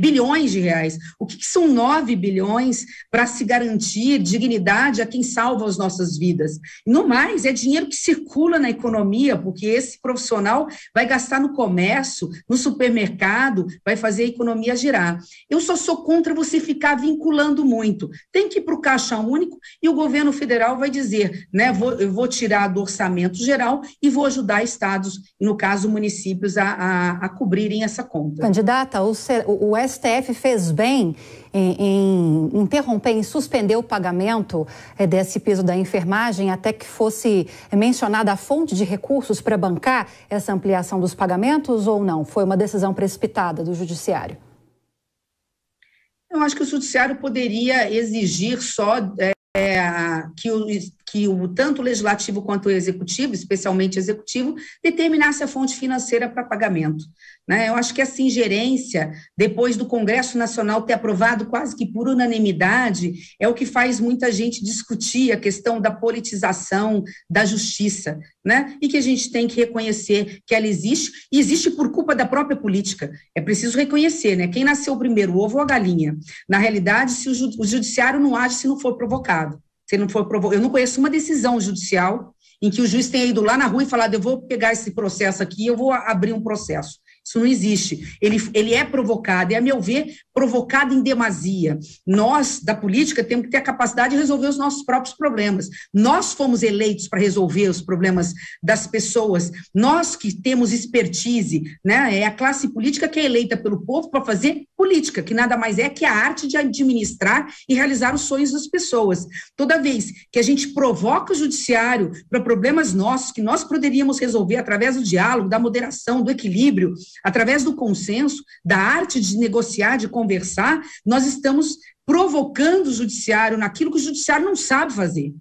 bilhões de reais. O que são 9 bilhões para se garantir dignidade a quem salva as nossas vidas? No mais, é dinheiro que circula na economia, porque esse profissional vai gastar no comércio, no supermercado, vai fazer a economia girar. Eu só sou contra você ficar vinculando muito. Tem que ir para o Caixa Único e o governo federal vai dizer, né, eu vou tirar do orçamento geral e vou ajudar estados, e no caso municípios, a cobrirem essa conta. Candidata, o STF fez bem em interromper, em suspender o pagamento desse piso da enfermagem até que fosse mencionada a fonte de recursos para bancar essa ampliação dos pagamentos ou não? Foi uma decisão precipitada do Judiciário? Eu acho que o Judiciário poderia exigir só que tanto o Legislativo quanto o Executivo, especialmente o Executivo, determinasse a fonte financeira para pagamento. Né? Eu acho que essa ingerência, depois do Congresso Nacional ter aprovado quase que por unanimidade, é o que faz muita gente discutir a questão da politização da justiça, né? E que a gente tem que reconhecer que ela existe, e existe por culpa da própria política. É preciso reconhecer, né? Quem nasceu primeiro, o ovo ou a galinha? Na realidade, se o Judiciário não age se não for provocado. Se não for eu não conheço uma decisão judicial em que o juiz tenha ido lá na rua e falado, eu vou pegar esse processo aqui, eu vou abrir um processo. Isso não existe. Ele é provocado, e, a meu ver, provocado em demasia. Nós, da política, temos que ter a capacidade de resolver os nossos próprios problemas. Nós fomos eleitos para resolver os problemas das pessoas. Nós que temos expertise, né? É a classe política que é eleita pelo povo para fazer política, que nada mais é que a arte de administrar e realizar os sonhos das pessoas. Toda vez que a gente provoca o judiciário para problemas nossos, que nós poderíamos resolver através do diálogo, da moderação, do equilíbrio, através do consenso, da arte de negociar, de conversar, nós estamos provocando o judiciário naquilo que o judiciário não sabe fazer.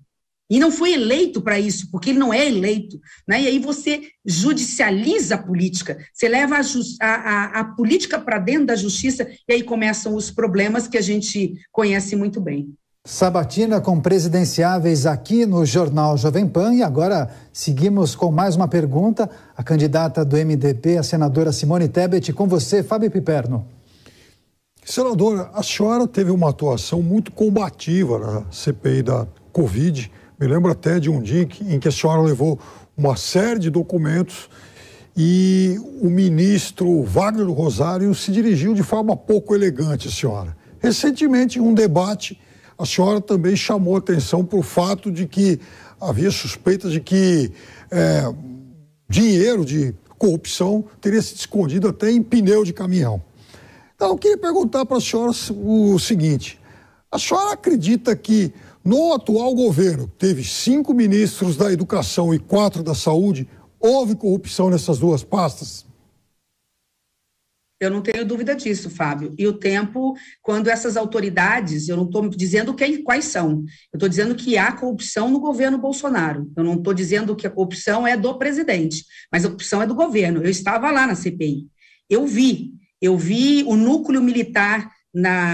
E não foi eleito para isso, porque ele não é eleito. Né? E aí você judicializa a política, você leva a política para dentro da justiça, e aí começam os problemas que a gente conhece muito bem. Sabatina com presidenciáveis aqui no Jornal Jovem Pan, e agora seguimos com mais uma pergunta. A candidata do MDB, a senadora Simone Tebet, com você, Fábio Piperno. Senadora, a senhora teve uma atuação muito combativa na CPI da Covid. Me lembro até de um dia em que a senhora levou uma série de documentos e o ministro Wagner Rosário se dirigiu de forma pouco elegante à senhora. Recentemente, em um debate, a senhora também chamou atenção para o fato de que havia suspeitas de que dinheiro de corrupção teria se escondido até em pneu de caminhão. Então, eu queria perguntar para a senhora o seguinte: a senhora acredita que no atual governo, que teve 5 ministros da Educação e 4 da Saúde, houve corrupção nessas duas pastas? Eu não tenho dúvida disso, Fábio. E o tempo, quando essas autoridades, eu não estou dizendo quais são, eu estou dizendo que há corrupção no governo Bolsonaro. Eu não estou dizendo que a corrupção é do presidente, mas a corrupção é do governo. Eu estava lá na CPI. Eu vi o núcleo militar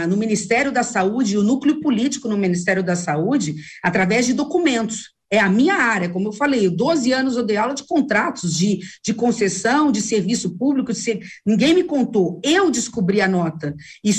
no Ministério da Saúde e o núcleo político no Ministério da Saúde através de documentos. É a minha área, como eu falei, 12 anos eu dei aula de contratos, de concessão, de serviço público, ninguém me contou, eu descobri a nota, e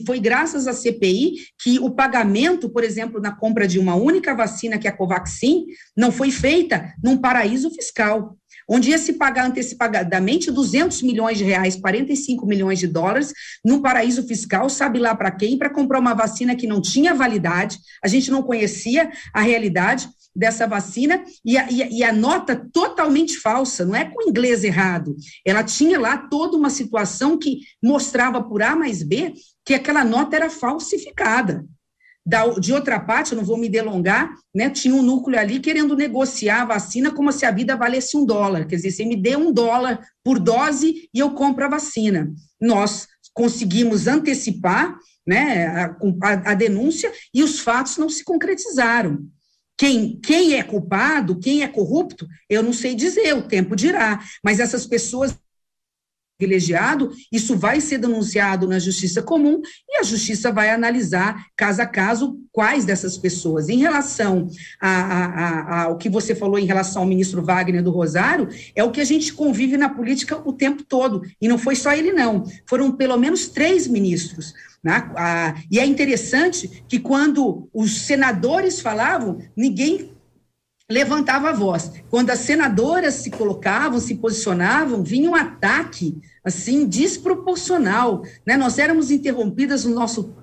foi graças à CPI que o pagamento, por exemplo, na compra de uma única vacina, que é a Covaxin, não foi feita num paraíso fiscal, onde ia se pagar antecipadamente 200 milhões de reais, 45 milhões de dólares, num paraíso fiscal, sabe lá para quem, para comprar uma vacina que não tinha validade, a gente não conhecia a realidade dessa vacina, e a nota totalmente falsa, não é com inglês errado, ela tinha lá toda uma situação que mostrava por A mais B que aquela nota era falsificada. De outra parte, eu não vou me delongar, né, tinha um núcleo ali querendo negociar a vacina como se a vida valesse $1. Quer dizer, você me dê $1 por dose e eu compro a vacina. Nós conseguimos antecipar, né, a denúncia e os fatos não se concretizaram. Quem é culpado, quem é corrupto, eu não sei dizer, o tempo dirá, mas essas pessoas privilegiado, isso vai ser denunciado na Justiça Comum e a Justiça vai analisar, caso a caso, quais dessas pessoas. Em relação ao que você falou em relação ao ministro Wagner do Rosário, é o que a gente convive na política o tempo todo, e não foi só ele não, foram pelo menos 3 ministros, né? E é interessante que quando os senadores falavam, ninguém levantava a voz. Quando as senadoras se colocavam, se posicionavam, vinha um ataque, assim, desproporcional, né? Nós éramos interrompidas no nosso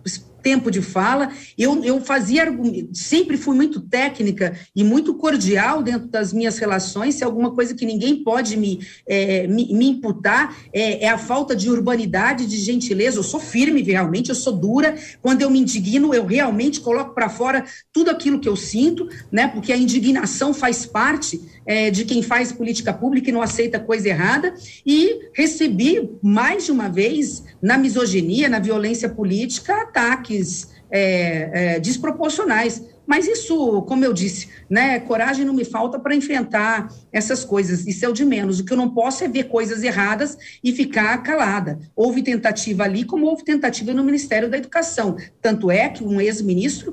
tempo de fala, eu fazia argumento, sempre fui muito técnica e muito cordial dentro das minhas relações, se é alguma coisa que ninguém pode me imputar, é a falta de urbanidade, de gentileza. Eu sou firme, realmente, eu sou dura, quando eu me indigno, eu realmente coloco para fora tudo aquilo que eu sinto, né, porque a indignação faz parte de quem faz política pública e não aceita coisa errada, e recebi, mais de uma vez, na misoginia, na violência política, ataques desproporcionais. Mas isso, como eu disse, né, coragem não me falta para enfrentar essas coisas, isso é o de menos. O que eu não posso é ver coisas erradas e ficar calada. Houve tentativa ali, como houve tentativa no Ministério da Educação. Tanto é que um ex-ministro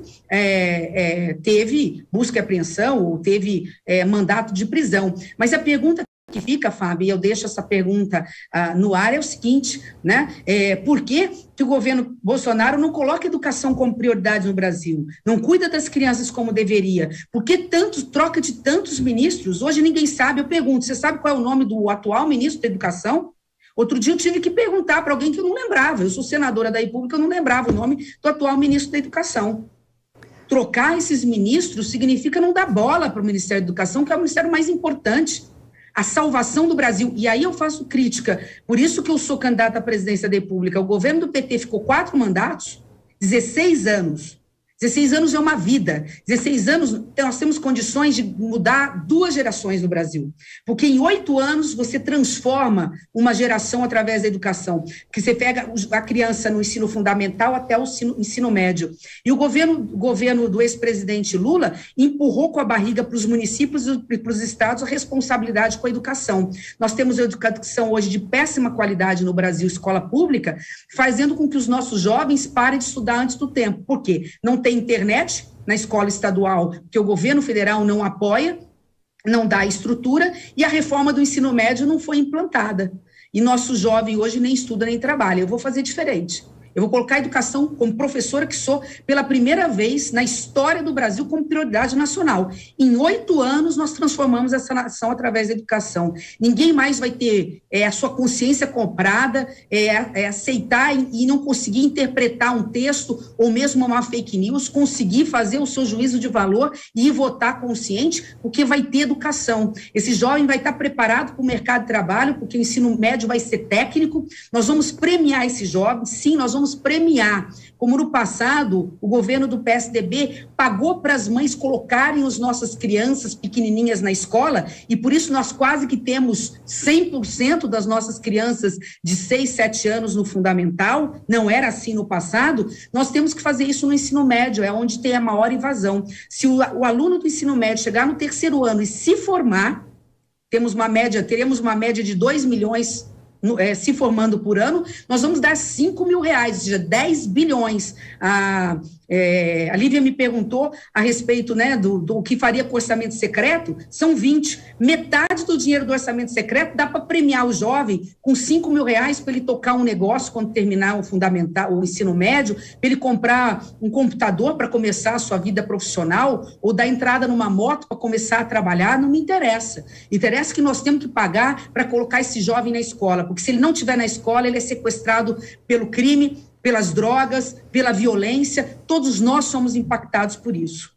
teve busca e apreensão, ou teve mandato de prisão. Mas a pergunta que fica, Fábio, e eu deixo essa pergunta no ar, é o seguinte, né? Por que o governo Bolsonaro não coloca a educação como prioridade no Brasil? Não cuida das crianças como deveria? Por que troca de tantos ministros? Hoje ninguém sabe. Eu pergunto, você sabe qual é o nome do atual ministro da Educação? Outro dia eu tive que perguntar para alguém que eu não lembrava. Eu sou senadora da República, eu não lembrava o nome do atual ministro da Educação. Trocar esses ministros significa não dar bola para o Ministério da Educação, que é o ministério mais importante. A salvação do Brasil, e aí eu faço crítica, por isso que eu sou candidata à presidência da República. O governo do PT ficou 4 mandatos, 16 anos. 16 anos é uma vida. 16 anos, nós temos condições de mudar 2 gerações no Brasil. Porque em 8 anos você transforma uma geração através da educação. Que você pega a criança no ensino fundamental até o ensino médio. E o governo do ex-presidente Lula empurrou com a barriga para os municípios e para os estados a responsabilidade com a educação. Nós temos a educação hoje de péssima qualidade no Brasil, escola pública, fazendo com que os nossos jovens parem de estudar antes do tempo. Por quê? Não tem internet na escola estadual, que o governo federal não apoia, não dá estrutura, e a reforma do ensino médio não foi implantada. E nosso jovem hoje nem estuda nem trabalha. Eu vou fazer diferente. Eu vou colocar a educação, como professora que sou, pela primeira vez na história do Brasil como prioridade nacional. Em 8 anos, nós transformamos essa nação através da educação. Ninguém mais vai ter a sua consciência comprada, aceitar e não conseguir interpretar um texto ou mesmo uma fake news, conseguir fazer o seu juízo de valor e votar consciente, porque vai ter educação. Esse jovem vai estar preparado para o mercado de trabalho, porque o ensino médio vai ser técnico. Nós vamos premiar esse jovem, sim, nós vamos premiar, como no passado o governo do PSDB pagou para as mães colocarem as nossas crianças pequenininhas na escola, e por isso nós quase que temos 100% das nossas crianças de 6, 7 anos no fundamental. Não era assim no passado. Nós temos que fazer isso no ensino médio, é onde tem a maior invasão. Se o aluno do ensino médio chegar no 3º ano e se formar, teremos uma média de 2 milhões se formando por ano, nós vamos dar 5 mil reais, ou seja, 10 bilhões. A Lívia me perguntou a respeito, né, do que faria com o orçamento secreto, são 20. Metade do dinheiro do orçamento secreto dá para premiar o jovem com 5 mil reais para ele tocar um negócio quando terminar o ensino médio, para ele comprar um computador para começar a sua vida profissional, ou dar entrada numa moto para começar a trabalhar. Não me interessa. Interessa que nós temos que pagar para colocar esse jovem na escola, porque se ele não estiver na escola, ele é sequestrado pelo crime, pelas drogas, pela violência. Todos nós somos impactados por isso.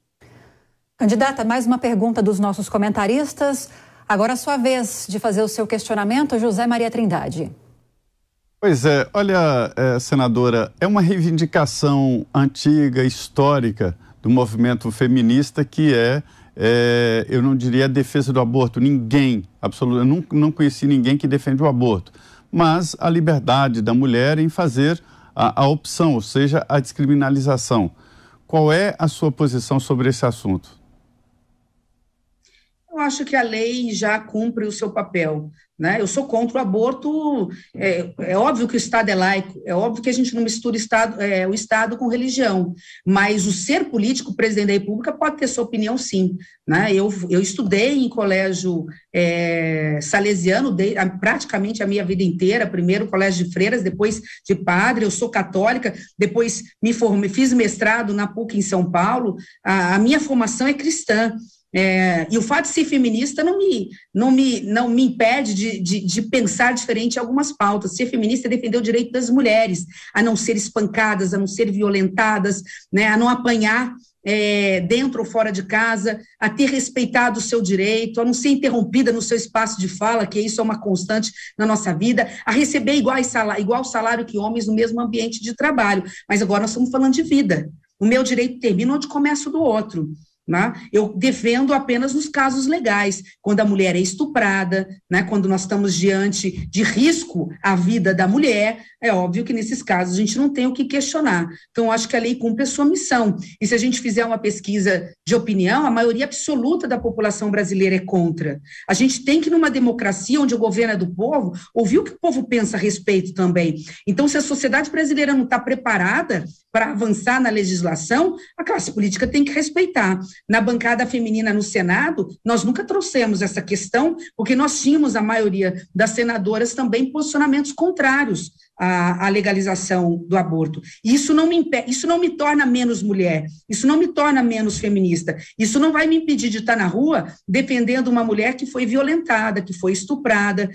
Candidata, mais uma pergunta dos nossos comentaristas. Agora a sua vez de fazer o seu questionamento, José Maria Trindade. Pois é, olha, senadora, é uma reivindicação antiga, histórica do movimento feminista que eu não diria a defesa do aborto. Ninguém, absolutamente, não conheci ninguém que defende o aborto, mas a liberdade da mulher em fazer a opção, ou seja, a descriminalização. Qual é a sua posição sobre esse assunto? Eu acho que a lei já cumpre o seu papel, né? Eu sou contra o aborto, é óbvio que o Estado é laico, é óbvio que a gente não mistura o Estado com religião, mas o ser político, o presidente da República, pode ter sua opinião, sim, né? Eu estudei em colégio salesiano praticamente a minha vida inteira, primeiro colégio de freiras, depois de padre, eu sou católica, depois me formei, fiz mestrado na PUC em São Paulo, a minha formação é cristã. E o fato de ser feminista não me impede de pensar diferente em algumas pautas. Ser feminista é defender o direito das mulheres a não ser espancadas, a não ser violentadas, né, a não apanhar dentro ou fora de casa, a ter respeitado o seu direito, a não ser interrompida no seu espaço de fala, que isso é uma constante na nossa vida, a receber igual salário que homens no mesmo ambiente de trabalho. Mas agora nós estamos falando de vida. O meu direito termina onde começa o do outro. Né? Eu defendo apenas nos casos legais, quando a mulher é estuprada, né? Quando nós estamos diante de risco à vida da mulher, é óbvio que nesses casos a gente não tem o que questionar. Então, acho que a lei cumpre a sua missão. E se a gente fizer uma pesquisa de opinião, a maioria absoluta da população brasileira é contra. A gente tem que, numa democracia onde o governo é do povo, ouvir o que o povo pensa a respeito também. Então, se a sociedade brasileira não está preparada para avançar na legislação, a classe política tem que respeitar. Na bancada feminina no Senado, nós nunca trouxemos essa questão, porque nós tínhamos, a maioria das senadoras, também posicionamentos contrários à legalização do aborto. Isso não me torna menos mulher, isso não me torna menos feminista, isso não vai me impedir de estar na rua defendendo uma mulher que foi violentada, que foi estuprada,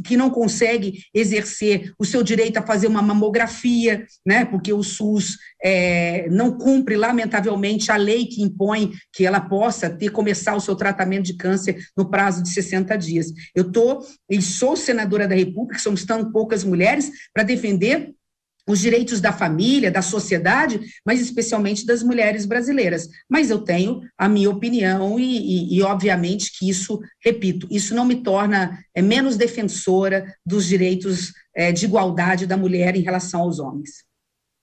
que não consegue exercer o seu direito a fazer uma mamografia, né, porque o SUS não cumpre, lamentavelmente, a lei que impõe que ela possa começar o seu tratamento de câncer no prazo de 60 dias. Eu sou senadora da República, somos tão poucas mulheres, para defender os direitos da família, da sociedade, mas especialmente das mulheres brasileiras. Mas eu tenho a minha opinião e obviamente que isso, repito, isso não me torna menos defensora dos direitos de igualdade da mulher em relação aos homens.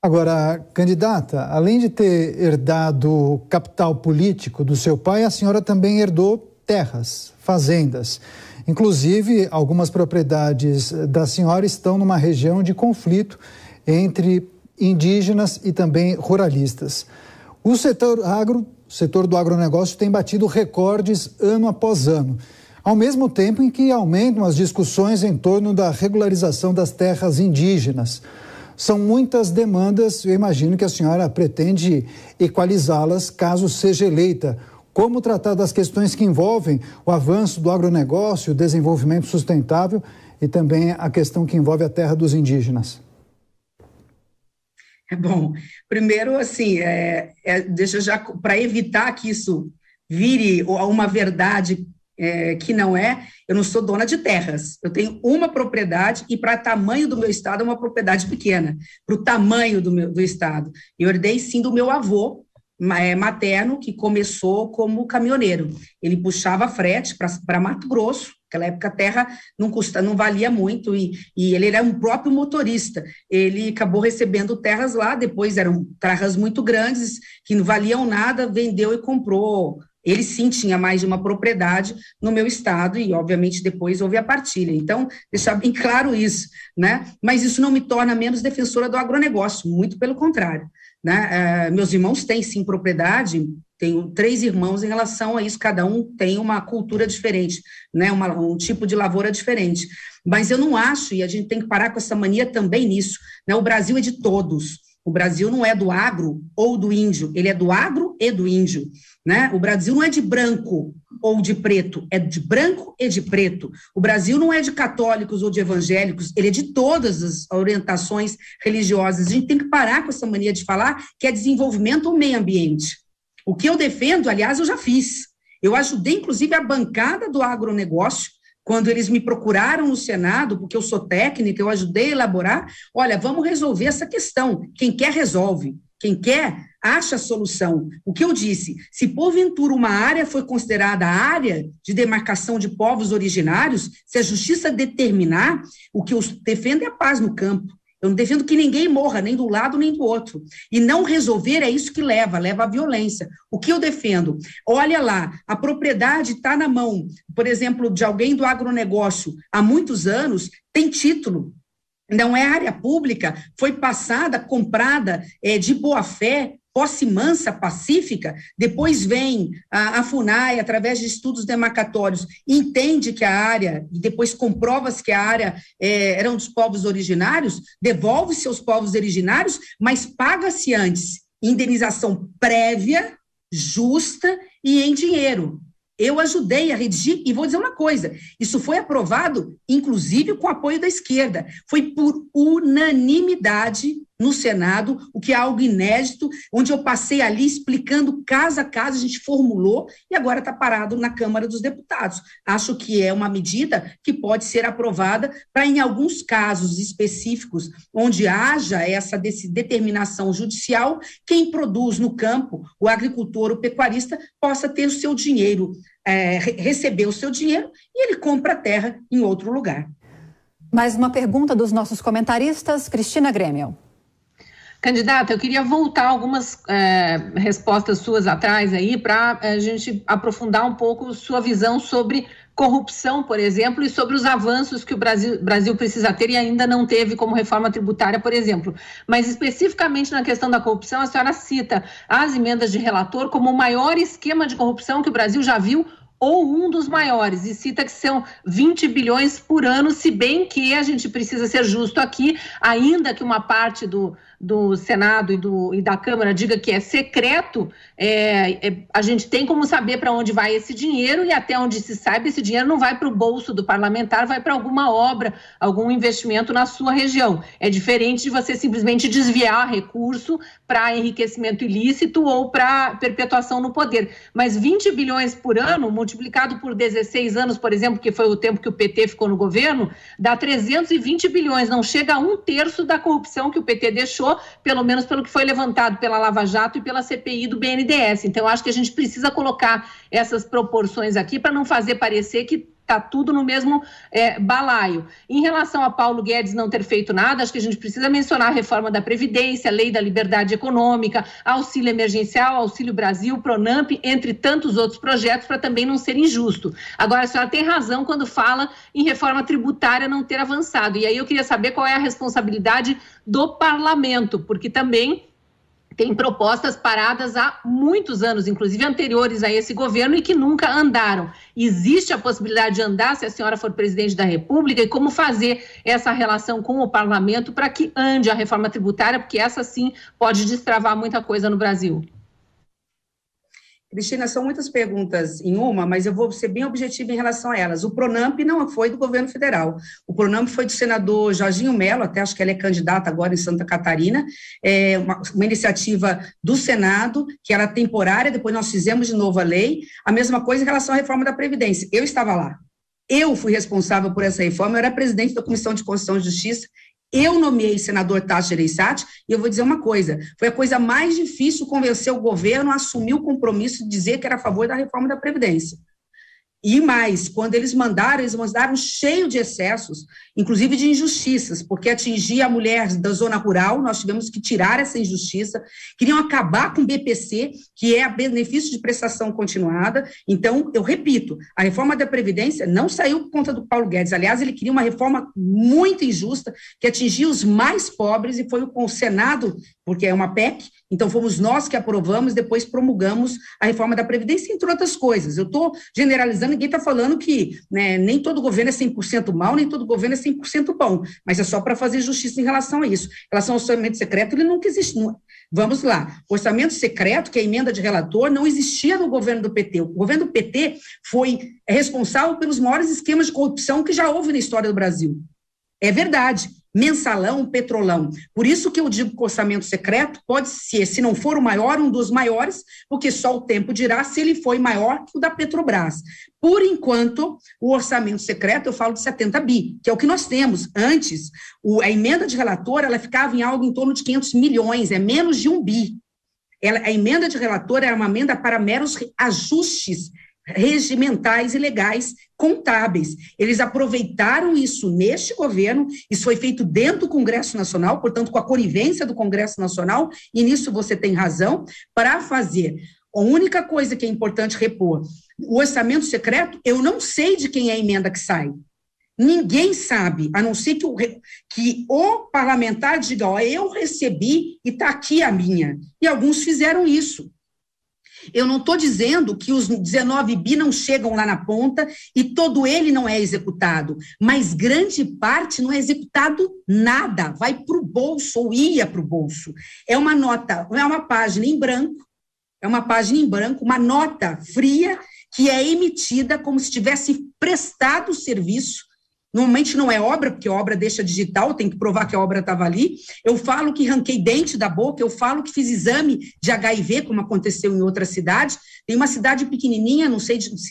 Agora, candidata, além de ter herdado capital político do seu pai, a senhora também herdou terras, fazendas. Inclusive, algumas propriedades da senhora estão numa região de conflito entre indígenas e também ruralistas. O setor do agronegócio tem batido recordes ano após ano, ao mesmo tempo em que aumentam as discussões em torno da regularização das terras indígenas. São muitas demandas, eu imagino que a senhora pretende equalizá-las caso seja eleita. Como tratar das questões que envolvem o avanço do agronegócio, o desenvolvimento sustentável e também a questão que envolve a terra dos indígenas? Bom, primeiro, assim, deixa já, para evitar que isso vire uma verdade que não é, eu não sou dona de terras, eu tenho uma propriedade e para tamanho do meu estado é uma propriedade pequena, para o tamanho do estado. Eu herdei sim do meu avô materno, que começou como caminhoneiro. Ele puxava frete para Mato Grosso. Naquela época a terra não valia muito e ele era um próprio motorista. Ele acabou recebendo terras lá, depois eram terras muito grandes que não valiam nada, vendeu e comprou. Ele sim tinha mais de uma propriedade no meu estado e, obviamente, depois houve a partilha. Então, deixar bem claro isso, né? Mas isso não me torna menos defensora do agronegócio, muito pelo contrário, né? Meus irmãos têm, sim, propriedade, tenho 3 irmãos em relação a isso, cada um tem uma cultura diferente, né? Um tipo de lavoura diferente. Mas eu não acho, e a gente tem que parar com essa mania também nisso, né? O Brasil é de todos. O Brasil não é do agro ou do índio, ele é do agro e do índio, né? O Brasil não é de branco ou de preto, é de branco e de preto. O Brasil não é de católicos ou de evangélicos, ele é de todas as orientações religiosas. A gente tem que parar com essa mania de falar que é desenvolvimento ou meio ambiente. O que eu defendo, aliás, eu já fiz. Eu ajudei, inclusive, a bancada do agronegócio quando eles me procuraram no Senado, porque eu sou técnica, eu ajudei a elaborar, olha, vamos resolver essa questão. Quem quer, resolve. Quem quer, acha a solução. O que eu disse, se porventura uma área foi considerada área de demarcação de povos originários, se a justiça determinar, o que eu defendo é a paz no campo. Eu não defendo que ninguém morra, nem do lado nem do outro. E não resolver é isso que leva à violência. O que eu defendo? Olha lá, a propriedade está na mão, por exemplo, de alguém do agronegócio há muitos anos, tem título. Não é área pública, foi passada, comprada de boa fé, posse mansa, pacífica, depois vem a FUNAI, através de estudos demarcatórios, entende que a área, e depois comprova-se que a área eram dos povos originários, devolve-se aos povos originários, mas paga-se antes indenização prévia, justa e em dinheiro. Eu ajudei a redigir, e vou dizer uma coisa, isso foi aprovado, inclusive, com apoio da esquerda. Foi por unanimidade no Senado, o que é algo inédito, onde eu passei ali explicando caso a caso, a gente formulou, e agora está parado na Câmara dos Deputados. Acho que é uma medida que pode ser aprovada para, em alguns casos específicos, onde haja essa determinação judicial, quem produz no campo, o agricultor, o pecuarista, possa ter o seu dinheiro, receber o seu dinheiro, e ele compra a terra em outro lugar. Mais uma pergunta dos nossos comentaristas. Cristina Grêmio. Candidata, eu queria voltar algumas respostas suas atrás aí para a gente aprofundar um pouco sua visão sobre corrupção, por exemplo, e sobre os avanços que o Brasil precisa ter e ainda não teve como reforma tributária, por exemplo. Mas especificamente na questão da corrupção, a senhora cita as emendas de relator como o maior esquema de corrupção que o Brasil já viu, ou um dos maiores, e cita que são 20 bilhões por ano, se bem que a gente precisa ser justo aqui, ainda que uma parte do Senado e da Câmara diga que é secreto, a gente tem como saber para onde vai esse dinheiro, e até onde se sabe, esse dinheiro não vai para o bolso do parlamentar, vai para alguma obra, algum investimento na sua região. É diferente de você simplesmente desviar recurso para enriquecimento ilícito ou para perpetuação no poder. Mas 20 bilhões por ano, multiplicado por 16 anos, por exemplo, que foi o tempo que o PT ficou no governo, dá 320 bilhões, não chega a 1/3 da corrupção que o PT deixou, pelo menos pelo que foi levantado pela Lava Jato e pela CPI do BNDES. Então, acho que a gente precisa colocar essas proporções aqui para não fazer parecer que está tudo no mesmo balaio. Em relação a Paulo Guedes não ter feito nada, acho que a gente precisa mencionar a reforma da Previdência, a Lei da Liberdade Econômica, Auxílio Emergencial, Auxílio Brasil, Pronamp, entre tantos outros projetos, para também não ser injusto. Agora, a senhora tem razão quando fala em reforma tributária não ter avançado. E aí eu queria saber qual é a responsabilidade do parlamento, porque também tem propostas paradas há muitos anos, inclusive anteriores a esse governo, e que nunca andaram. Existe a possibilidade de andar se a senhora for presidente da República, e como fazer essa relação com o parlamento para que ande a reforma tributária, porque essa sim pode destravar muita coisa no Brasil. Cristina, são muitas perguntas em uma, mas eu vou ser bem objetiva em relação a elas. O Pronamp não foi do governo federal. O Pronamp foi do senador Jorginho Mello, até acho que ele é candidato agora em Santa Catarina, uma iniciativa do Senado, que era temporária, depois nós fizemos de novo a lei. A mesma coisa em relação à reforma da Previdência. Eu estava lá. Eu fui responsável por essa reforma, eu era presidente da Comissão de Constituição e Justiça. Eu nomeei o senador Tasso Gereissati, e eu vou dizer uma coisa, foi a coisa mais difícil convencer o governo a assumir o compromisso de dizer que era a favor da reforma da Previdência. E mais, quando eles mandaram cheio de excessos, inclusive de injustiças, porque atingia a mulher da zona rural, nós tivemos que tirar essa injustiça, queriam acabar com o BPC, que é a benefício de prestação continuada. Então, eu repito, a reforma da Previdência não saiu por conta do Paulo Guedes, aliás, ele queria uma reforma muito injusta, que atingia os mais pobres, e foi o Senado, porque é uma PEC, então fomos nós que aprovamos, depois promulgamos a reforma da Previdência, entre outras coisas. Eu estou generalizando, ninguém está falando que nem todo governo é 100% mal, nem todo governo é 100% bom, mas é só para fazer justiça em relação a isso. Em relação ao orçamento secreto, ele nunca existe. Vamos lá, o orçamento secreto, que é a emenda de relator, não existia no governo do PT. O governo do PT foi responsável pelos maiores esquemas de corrupção que já houve na história do Brasil. É verdade. mensalão, petrolão. Por isso que eu digo que o orçamento secreto pode ser, se não for o maior, um dos maiores, porque só o tempo dirá se ele foi maior que o da Petrobras. Por enquanto, o orçamento secreto, eu falo de 70 bi, que é o que nós temos. Antes, a emenda de relator, ela ficava em algo em torno de 500 milhões, é menos de 1 bi. A emenda de relator era uma emenda para meros ajustes regimentais e legais contábeis. Eles aproveitaram isso neste governo, isso foi feito dentro do Congresso Nacional, portanto, com a conivência do Congresso Nacional, e nisso você tem razão, para fazer. A única coisa que é importante repor, o orçamento secreto, eu não sei de quem é a emenda que sai. Ninguém sabe, a não ser que o parlamentar diga, ó, eu recebi e está aqui a minha. E alguns fizeram isso. Eu não estou dizendo que os 19 bi não chegam lá na ponta e todo ele não é executado, mas grande parte não é executado nada, vai para o bolso ou ia para o bolso. É uma nota, é uma página em branco, uma nota fria que é emitida como se tivesse prestado o serviço. Normalmente não é obra, porque a obra deixa digital, tem que provar que a obra estava ali. Eu falo que arranquei dente da boca, eu falo que fiz exame de HIV, como aconteceu em outra cidade. Tem uma cidade pequenininha, não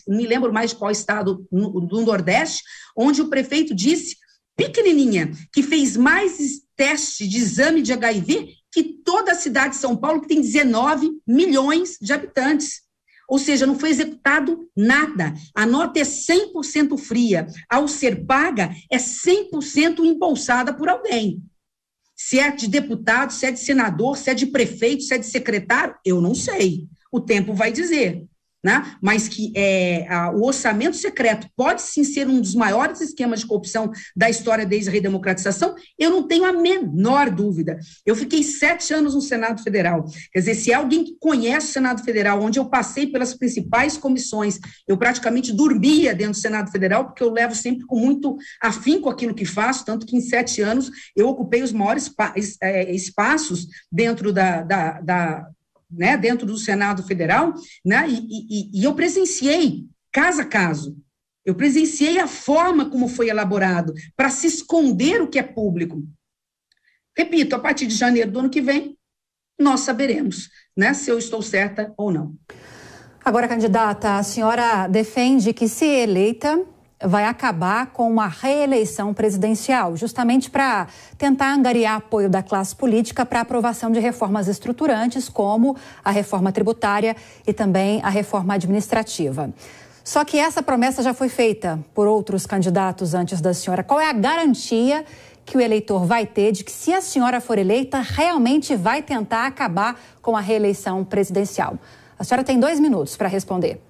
me lembro mais de qual estado, do Nordeste, onde o prefeito disse, pequenininha, que fez mais teste de exame de HIV que toda a cidade de São Paulo, que tem 19 milhões de habitantes. Ou seja, não foi executado nada. A nota é 100% fria. Ao ser paga, é 100% embolsada por alguém. Se é de deputado, se é de senador, se é de prefeito, se é de secretário, eu não sei. O tempo vai dizer. Né? Mas que o orçamento secreto pode sim ser um dos maiores esquemas de corrupção da história desde a redemocratização, eu não tenho a menor dúvida. Eu fiquei 7 anos no Senado Federal, quer dizer, se é alguém que conhece o Senado Federal, onde eu passei pelas principais comissões, eu praticamente dormia dentro do Senado Federal, porque eu levo sempre com muito afinco aquilo que faço, tanto que em 7 anos eu ocupei os maiores espaços dentro dentro do Senado Federal, né, e eu presenciei, caso a caso, eu presenciei a forma como foi elaborado, para se esconder o que é público. Repito, a partir de janeiro do ano que vem, nós saberemos, né, se eu estou certa ou não. Agora, candidata, a senhora defende que, se eleita, vai acabar com uma reeleição presidencial, justamente para tentar angariar apoio da classe política para a aprovação de reformas estruturantes, como a reforma tributária e também a reforma administrativa. Só que essa promessa já foi feita por outros candidatos antes da senhora. Qual é a garantia que o eleitor vai ter de que, se a senhora for eleita, realmente vai tentar acabar com a reeleição presidencial? A senhora tem 2 minutos para responder.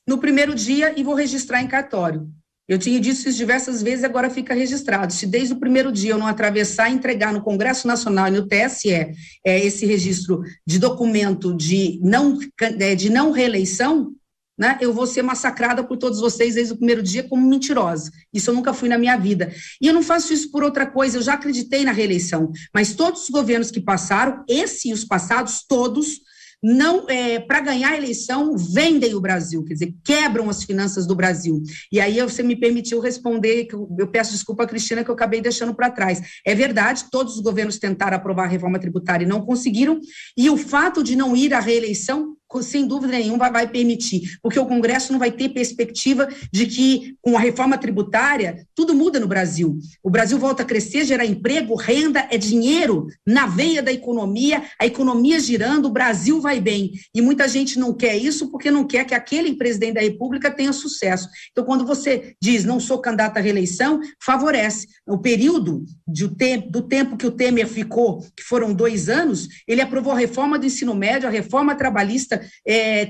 No primeiro dia, e vou registrar em cartório. Eu tinha dito isso diversas vezes, agora fica registrado. Se desde o primeiro dia eu não atravessar e entregar no Congresso Nacional e no TSE esse registro de documento de não reeleição, né, eu vou ser massacrada por todos vocês desde o primeiro dia como mentirosa. Isso eu nunca fui na minha vida. E eu não faço isso por outra coisa, eu já acreditei na reeleição. Mas todos os governos que passaram, esse e os passados, todos, não, para ganhar a eleição, vendem o Brasil, quer dizer, quebram as finanças do Brasil. E aí você me permitiu responder, que eu peço desculpa a Cristina, que eu acabei deixando para trás. É verdade, todos os governos tentaram aprovar a reforma tributária e não conseguiram, e o fato de não ir à reeleição, sem dúvida nenhuma, vai permitir, porque o Congresso não vai ter perspectiva de que, com a reforma tributária, tudo muda no Brasil. O Brasil volta a crescer, gerar emprego, renda, é dinheiro na veia da economia, a economia girando, o Brasil vai bem. E muita gente não quer isso porque não quer que aquele presidente da República tenha sucesso. Então, quando você diz, não sou candidata à reeleição, favorece. O período do tempo que o Temer ficou, que foram 2 anos, ele aprovou a reforma do ensino médio, a reforma trabalhista,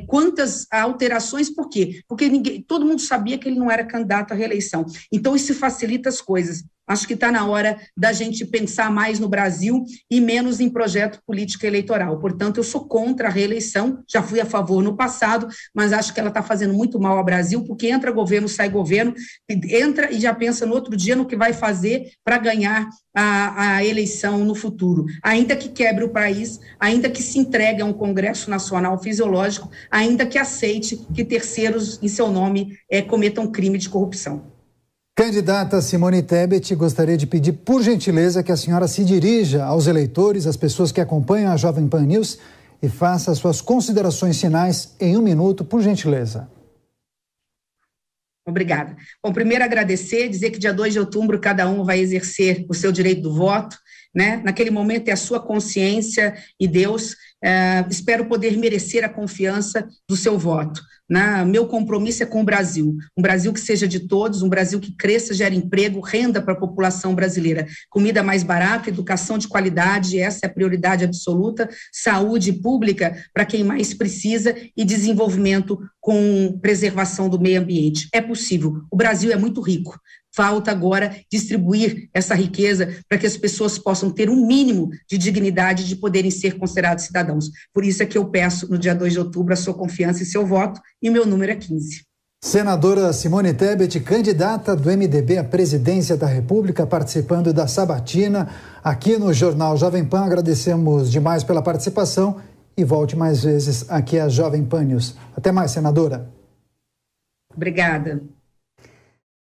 quantas alterações, por quê? Porque todo mundo sabia que ele não era candidato à reeleição. Então, isso facilita as coisas. Acho que está na hora da gente pensar mais no Brasil e menos em projeto político eleitoral. Portanto, eu sou contra a reeleição, já fui a favor no passado, mas acho que ela está fazendo muito mal ao Brasil, porque entra governo, sai governo, entra e já pensa no outro dia no que vai fazer para ganhar a eleição no futuro. Ainda que quebre o país, ainda que se entregue a um Congresso Nacional fisiológico, ainda que aceite que terceiros, em seu nome, cometam crime de corrupção. Candidata Simone Tebet, gostaria de pedir, por gentileza, que a senhora se dirija aos eleitores, às pessoas que acompanham a Jovem Pan News e faça suas considerações finais em 1 minuto, por gentileza. Obrigada. Bom, primeiro agradecer, dizer que dia 2 de outubro cada um vai exercer o seu direito do voto, né? Naquele momento é a sua consciência e Deus. Espero poder merecer a confiança do seu voto. Meu compromisso é com o Brasil, um Brasil que seja de todos, um Brasil que cresça, gere emprego, renda para a população brasileira, comida mais barata, educação de qualidade, essa é a prioridade absoluta, saúde pública para quem mais precisa e desenvolvimento com preservação do meio ambiente. É possível, o Brasil é muito rico. Falta agora distribuir essa riqueza para que as pessoas possam ter um mínimo de dignidade de poderem ser considerados cidadãos. Por isso é que eu peço, no dia 2 de outubro, a sua confiança e seu voto, e o meu número é 15. Senadora Simone Tebet, candidata do MDB à presidência da República, participando da sabatina aqui no Jornal Jovem Pan. Agradecemos demais pela participação e volte mais vezes aqui à Jovem Pan News. Até mais, senadora. Obrigada.